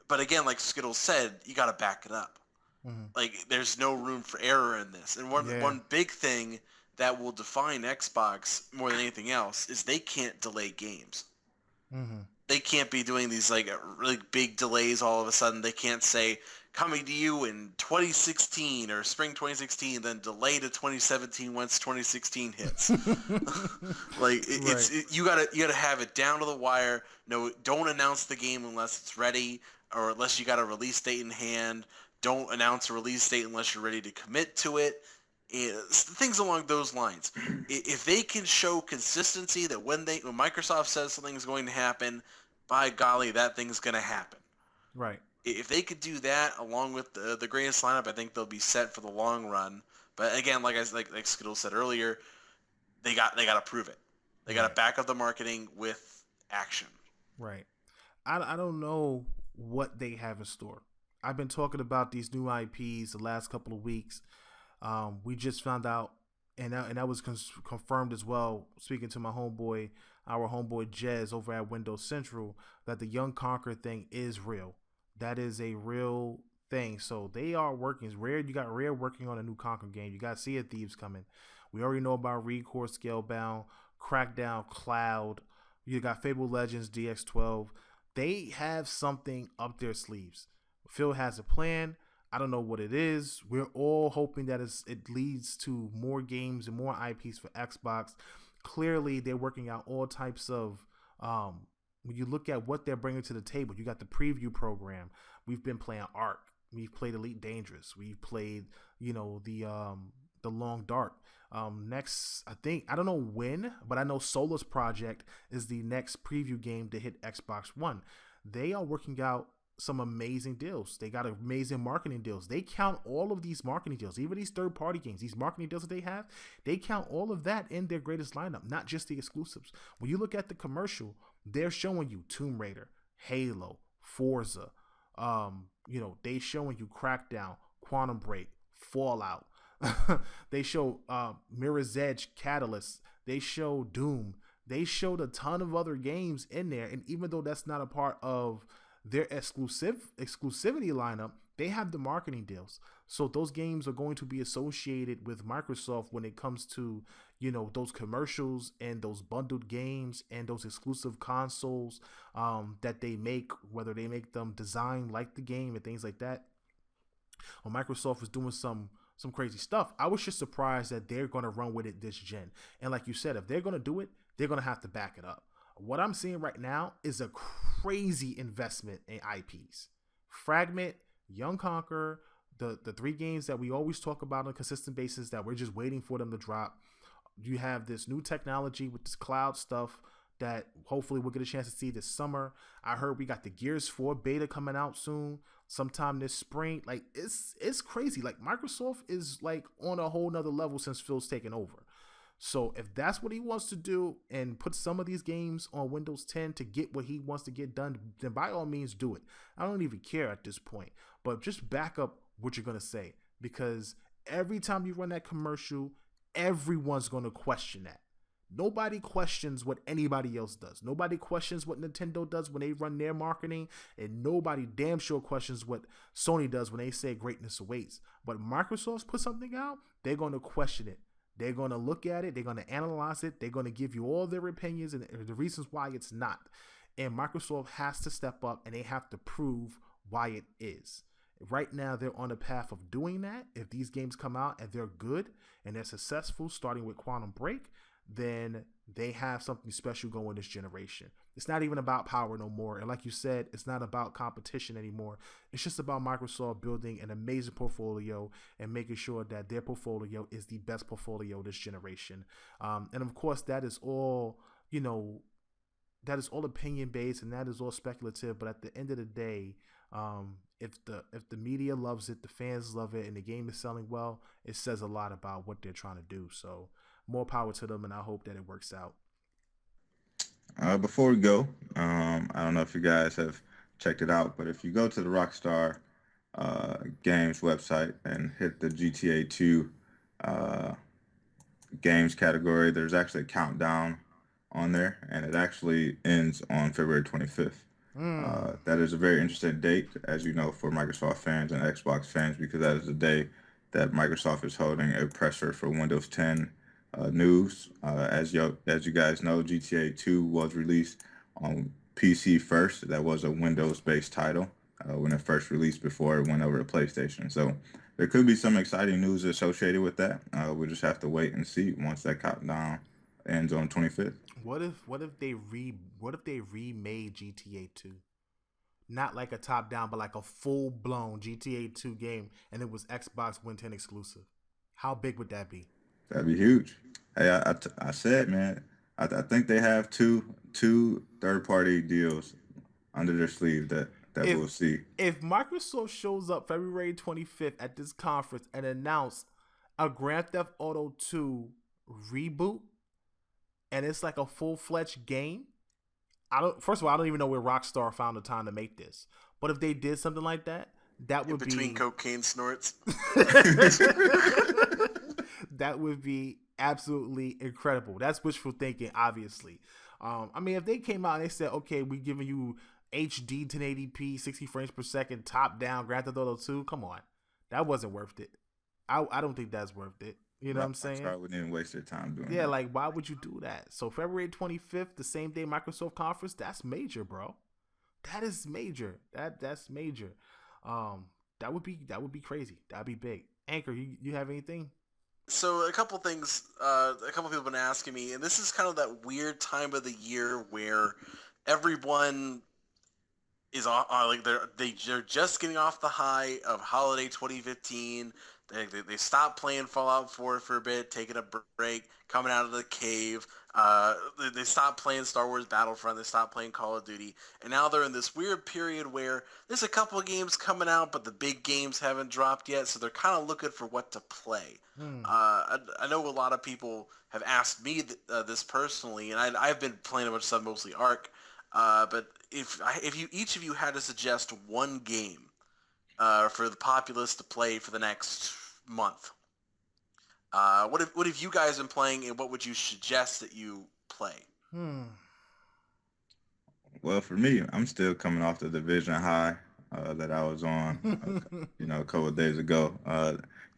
But again, like Skittles said, you got to back it up. Mm-hmm. Like, there's no room for error in this. And one big thing that will define Xbox more than anything else is they can't delay games. Mm-hmm. They can't be doing these like really big delays all of a sudden. They can't say coming to you in 2016 or spring 2016, then delay to 2017 once 2016 hits. Like you gotta have it down to the wire. No, don't announce the game unless it's ready, or unless you got a release date in hand. Don't announce a release date unless you're ready to commit to it. Things along those lines. If they can show consistency that when Microsoft says something is going to happen, by golly, that thing's going to happen. Right. If they could do that along with the greatest lineup, I think they'll be set for the long run. But again, like Skittles said earlier, they got to prove it. They got to back up the marketing with action. Right. I don't know what they have in store. I've been talking about these new IPs the last couple of weeks. We just found out, and that was confirmed as well, speaking to our homeboy Jez over at Windows Central, that the Young Conquer thing is real. That is a real thing. So they are working. It's Rare. You got Rare working on a new Conquer game. You got Sea of Thieves coming. We already know about Recourse, Scalebound, Crackdown, Cloud. You got Fable Legends, DX12. They have something up their sleeves. Phil has a plan. I don't know what it is. We're all hoping that it leads to more games and more IPs for Xbox. Clearly, they're working out all types of. When you look at what they're bringing to the table, you got the preview program. We've been playing Ark. We've played Elite Dangerous. We've played, the Long Dark. Next, I don't know when, but I know Solar's Project is the next preview game to hit Xbox One. They are working out some amazing deals. They got amazing marketing deals. They count all of these marketing deals, even these third-party games, these marketing deals that they have, they count all of that in their greatest lineup, not just the exclusives. When you look at the commercial, they're showing you Tomb Raider, Halo, Forza, they showing you Crackdown, Quantum Break, Fallout. They show Mirror's Edge, Catalyst. They show Doom. They showed a ton of other games in there, and even though that's not a part of their exclusivity lineup, they have the marketing deals. So those games are going to be associated with Microsoft when it comes to, those commercials and those bundled games and those exclusive consoles that they make, whether they make them designed like the game and things like that. Well, Microsoft is doing some crazy stuff. I was just surprised that they're going to run with it this gen. And like you said, if they're going to do it, they're going to have to back it up. What I'm seeing right now is a crazy investment in IPs. Fragment, Young Conquer, the three games that we always talk about on a consistent basis that we're just waiting for them to drop. You have this new technology with this cloud stuff that hopefully we'll get a chance to see this summer. I heard we got the Gears 4 beta coming out soon, sometime this spring. Like, it's crazy. Like, Microsoft is like on a whole nother level since Phil's taken over. So if that's what he wants to do and put some of these games on Windows 10 to get what he wants to get done, then by all means do it. I don't even care at this point. But just back up what you're going to say, because every time you run that commercial, everyone's going to question that. Nobody questions what anybody else does. Nobody questions what Nintendo does when they run their marketing, and nobody damn sure questions what Sony does when they say greatness awaits. But Microsoft put something out, they're going to question it. They're going to look at it. They're going to analyze it. They're going to give you all their opinions and the reasons why it's not. And Microsoft has to step up and they have to prove why it is. Right now, they're on the path of doing that. If these games come out and they're good and they're successful, starting with Quantum Break, then they have something special going this generation. It's not even about power no more. And like you said, it's not about competition anymore. It's just about Microsoft building an amazing portfolio and making sure that their portfolio is the best portfolio this generation. And of course, that is all, that is all opinion based and that is all speculative. But at the end of the day, if the media loves it, the fans love it, and the game is selling well, it says a lot about what they're trying to do. So more power to them, and I hope that it works out. Before we go, I don't know if you guys have checked it out, but if you go to the Rockstar Games website and hit the GTA 2 games category, there's actually a countdown on there, and it actually ends on February 25th. That is a very interesting date, as you know, for Microsoft fans and Xbox fans, because that is the day that Microsoft is holding a presser for Windows 10 news. As you guys know, GTA 2 was released on PC first. That was a Windows-based title when it first released before it went over to PlayStation. So there could be some exciting news associated with that. We'll just have to wait and see once that countdown ends on 25th. What if they remade GTA 2? Not like a top down, but like a full blown GTA 2 game, and it was Xbox One 10 exclusive. How big would that be? That'd be huge. Hey, I said, man, I think they have two third-party deals under their sleeve that we'll see. If Microsoft shows up February 25th at this conference and announce a Grand Theft Auto 2 reboot, and it's like a full-fledged game, first of all, I don't even know where Rockstar found the time to make this. But if they did something like that, that would between cocaine snorts. That would be absolutely incredible. That's wishful thinking, obviously. I mean, if they came out and they said, okay, we're giving you HD 1080p, 60 frames per second, top down Grand Theft Auto 2, come on. That wasn't worth it. I don't think that's worth it. You know what I'm saying? Rockstar wouldn't even waste their time doing that. Yeah, like, why would you do that? So February 25th, the same day Microsoft conference, that's major, bro. That is major. That's major. That would be crazy. That'd be big. Anchor, you have anything? So a couple things, a couple people have been asking me, and this is kind of that weird time of the year where everyone is like they're just getting off the high of holiday 2015. They stopped playing Fallout 4 for a bit, taking a break, coming out of the cave. They stopped playing Star Wars Battlefront. They stopped playing Call of Duty. And now they're in this weird period where there's a couple of games coming out, but the big games haven't dropped yet. So they're kind of looking for what to play. I know a lot of people have asked me this personally, and I've been playing a bunch of stuff, mostly Ark. But if each of you had to suggest one game for the populace to play for the next month, what have you guys been playing, and what would you suggest that you play? Well, for me, I'm still coming off the Division high that I was on, a couple of days ago.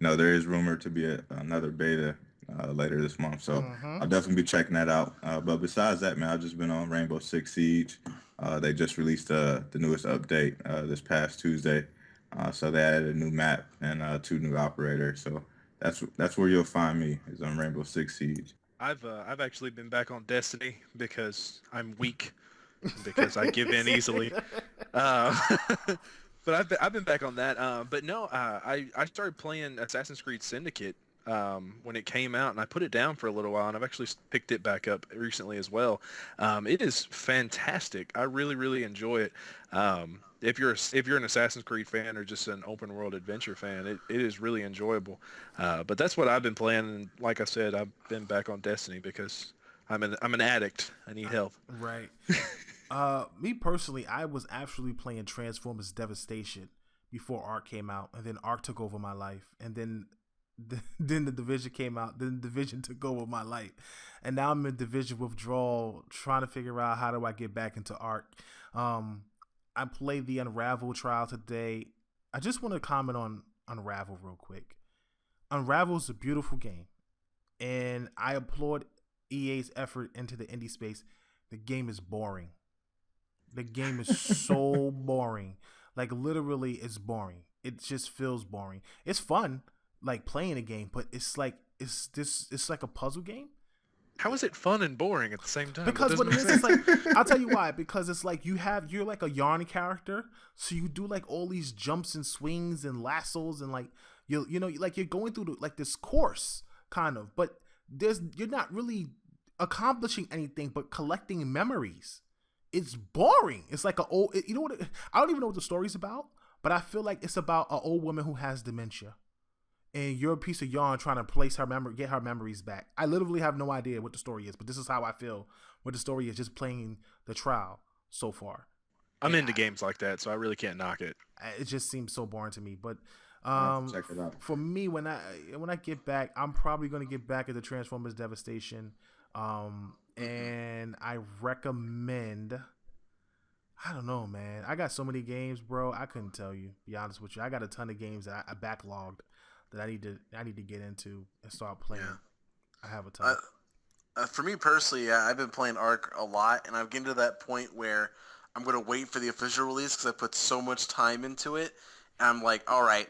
There is rumored to be another beta later this month, so I'll definitely be checking that out. But besides that, man, I've just been on Rainbow Six Siege. They just released the newest update this past Tuesday. So they added a new map and 2 new operators. So that's where you'll find me, is on Rainbow Six Siege. I've actually been back on Destiny because I'm weak, because I give in easily. But I've been back on that. But no, I started playing Assassin's Creed Syndicate when it came out, and I put it down for a little while, and I've actually picked it back up recently as well. It is fantastic. I really, really enjoy it. If you're an Assassin's Creed fan or just an open world adventure fan, it is really enjoyable. But that's what I've been playing, and like I said, I've been back on Destiny because I'm an addict. I need help. Right. Me personally, I was actually playing Transformers Devastation before Ark came out, and then Ark took over my life, and then the Division came out. Then the Division took over my life, and now I'm in Division withdrawal, trying to figure out how do I get back into Ark. I played the Unravel trial today. I just want to comment on Unravel real quick. Unravel is a beautiful game. and I applaud EA's effort into the indie space. The game is boring. The game is so boring. Like literally, it's boring. It just feels boring. It's fun, like playing a game, but it's like it's like a puzzle game. How is it fun and boring at the same time? Because what it is, it's like, I'll tell you why. Because it's like you're like a yarn character, so you do like all these jumps and swings and lassos and like you know like you're going through like this course kind of, but you're not really accomplishing anything but collecting memories. It's boring. It's like you know what? I don't even know what the story's about, but I feel like it's about an old woman who has dementia, and you're a piece of yarn trying to get her memories back. I literally have no idea what the story is, but this is how I feel. What the story is, just playing the trial so far. I'm into games like that, so I really can't knock it. It just seems so boring to me. But check it out. for me, when I get back, I'm probably going to get back at the Transformers Devastation. And I recommend, I don't know, man. I got so many games, bro. I couldn't tell you, be honest with you. I got a ton of games that I backlogged that I need to get into and start playing. Yeah. I have a ton. For me personally, I've been playing Ark a lot, and I'm getting to that point where I'm going to wait for the official release because I put so much time into it. And I'm like, all right,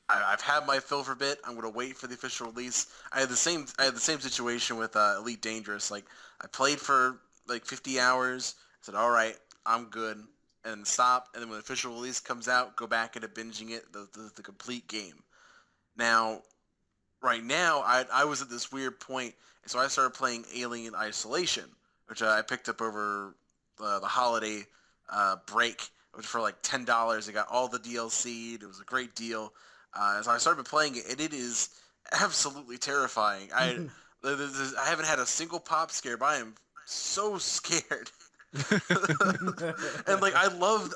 I've had my fill for a bit. I'm going to wait for the official release. I had the same situation with Elite Dangerous. Like, I played for like 50 hours. I said, all right, I'm good, and stop. And then when the official release comes out, go back into binging it, the complete game. Now, right now, I was at this weird point, and so I started playing Alien Isolation, which I picked up over the holiday break. It was for like $10. It got all the DLC. It was a great deal. So I started playing it, and it is absolutely terrifying. I haven't had a single pop scare, but I am so scared. And like I love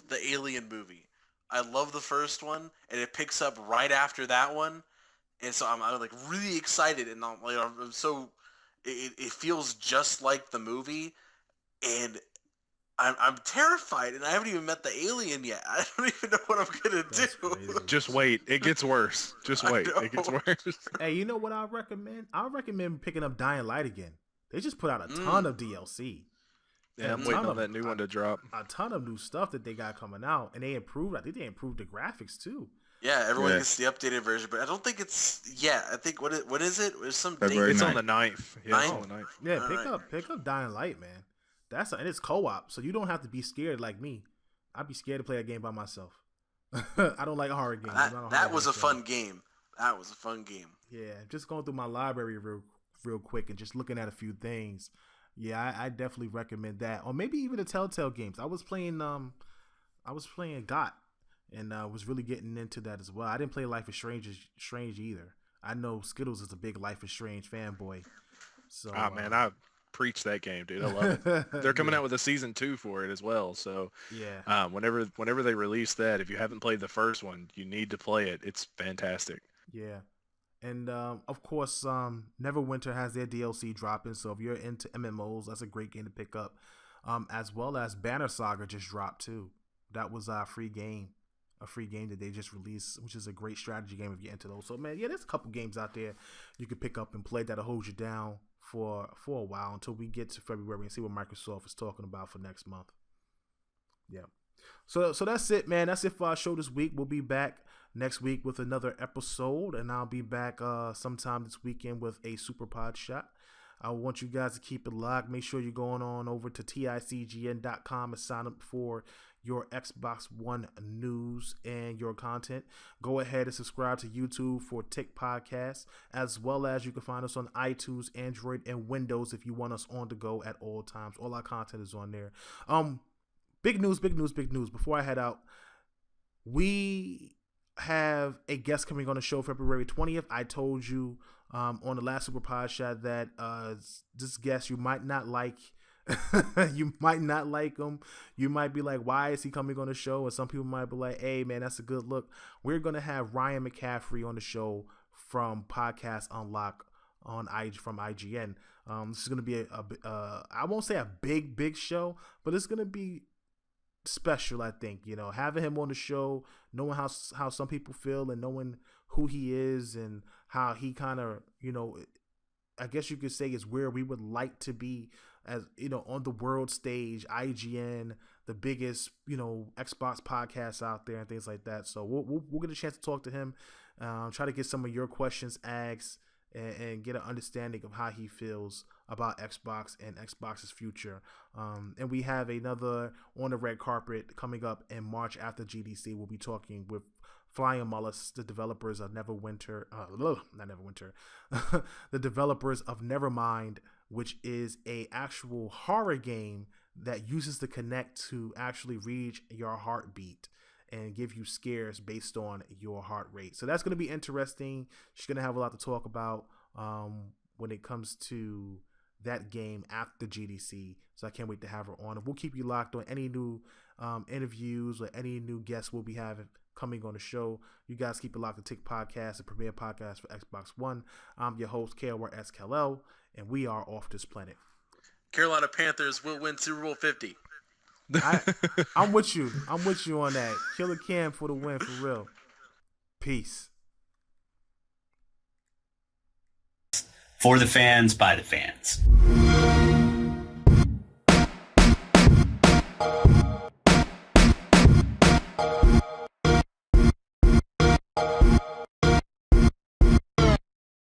the Alien movie. I love the first one, and it picks up right after that one, and so I'm like really excited, and I'm so it feels just like the movie, and I'm terrified, and I haven't even met the alien yet. I don't even know what I'm gonna do. Crazy. Just wait. It gets worse. Just wait. It gets worse. Hey, you know what I recommend? I recommend picking up Dying Light again. They just put out a ton of DLC. Yeah, I'm waiting on that new one to drop. A ton of new stuff that they got coming out, and they improved. I think they improved the graphics too. Yeah, everyone gets the updated version, but I don't think it's yet. I think what is it? There's some date. It's on the 9th. Yeah, it's on the 9th. Yeah, pick up Dying Light, man. And it's co-op, so you don't have to be scared like me. I'd be scared to play a game by myself. I don't like horror games. That was a fun game. That was a fun game. Yeah, just going through my library real quick and just looking at a few things. Yeah, I definitely recommend that. Or maybe even the Telltale games. I was playing GOT, and was really getting into that as well. I didn't play Life is Strange either. I know Skittles is a big Life is Strange fanboy. So man, I preach that game, dude. I love it. They're coming out with a season 2 for it as well. So yeah, whenever they release that, if you haven't played the first one, you need to play it. It's fantastic. Yeah. And of course, Neverwinter has their DLC dropping. So if you're into MMOs, that's a great game to pick up. As well as Banner Saga just dropped too. That was a free game that they just released, which is a great strategy game if you're into those. So man, yeah, there's a couple games out there you can pick up and play that'll hold you down for a while until we get to February and see what Microsoft is talking about for next month. Yeah. So that's it, man. That's it for our show this week. We'll be back next week with another episode, and I'll be back sometime this weekend with a Super Pod shot. I want you guys to keep it locked. Make sure you're going on over to ticgn.com and sign up for your Xbox One news and your content. Go ahead and subscribe to YouTube for Tic Podcast, as well as you can find us on iTunes, Android, and Windows if you want us on the go at all times. All our content is on there. Big news. Before I head out, we have a guest coming on the show February 20th. I told you on the last Super Pod Shot that this guest you might not like. You might not like him. You might be like, why is he coming on the show? And some people might be like, hey man, that's a good look. We're gonna have Ryan McCaffrey on the show from Podcast Unlock from IGN. This is gonna be I won't say a big show, but it's gonna be special. I think, you know, having him on the show, knowing how some people feel, and knowing who he is and how he kind of, you know, I guess you could say is where we would like to be, as you know, on the world stage, IGN, the biggest, you know, Xbox podcast out there and things like that. So we'll get a chance to talk to him, try to get some of your questions asked, and get an understanding of how he feels about Xbox and Xbox's future. And we have another On the Red Carpet coming up in March after GDC. We'll be talking with Flying Mollusk, the developers of Neverwinter, not Neverwinter, the developers of Nevermind, which is a actual horror game that uses the Kinect to actually read your heartbeat and give you scares based on your heart rate. So that's going to be interesting. She's going to have a lot to talk about when it comes to that game after GDC. So I can't wait to have her on. And we'll keep you locked on any new interviews or any new guests we'll be having coming on the show. You guys keep it locked to Tic Podcast, the premier podcast for Xbox One. I'm your host, KLRSKL, and we are off this planet. Carolina Panthers will win Super Bowl 50. I'm with you. I'm with you on that. Killer Cam for the win, for real. Peace. For the fans, by the fans.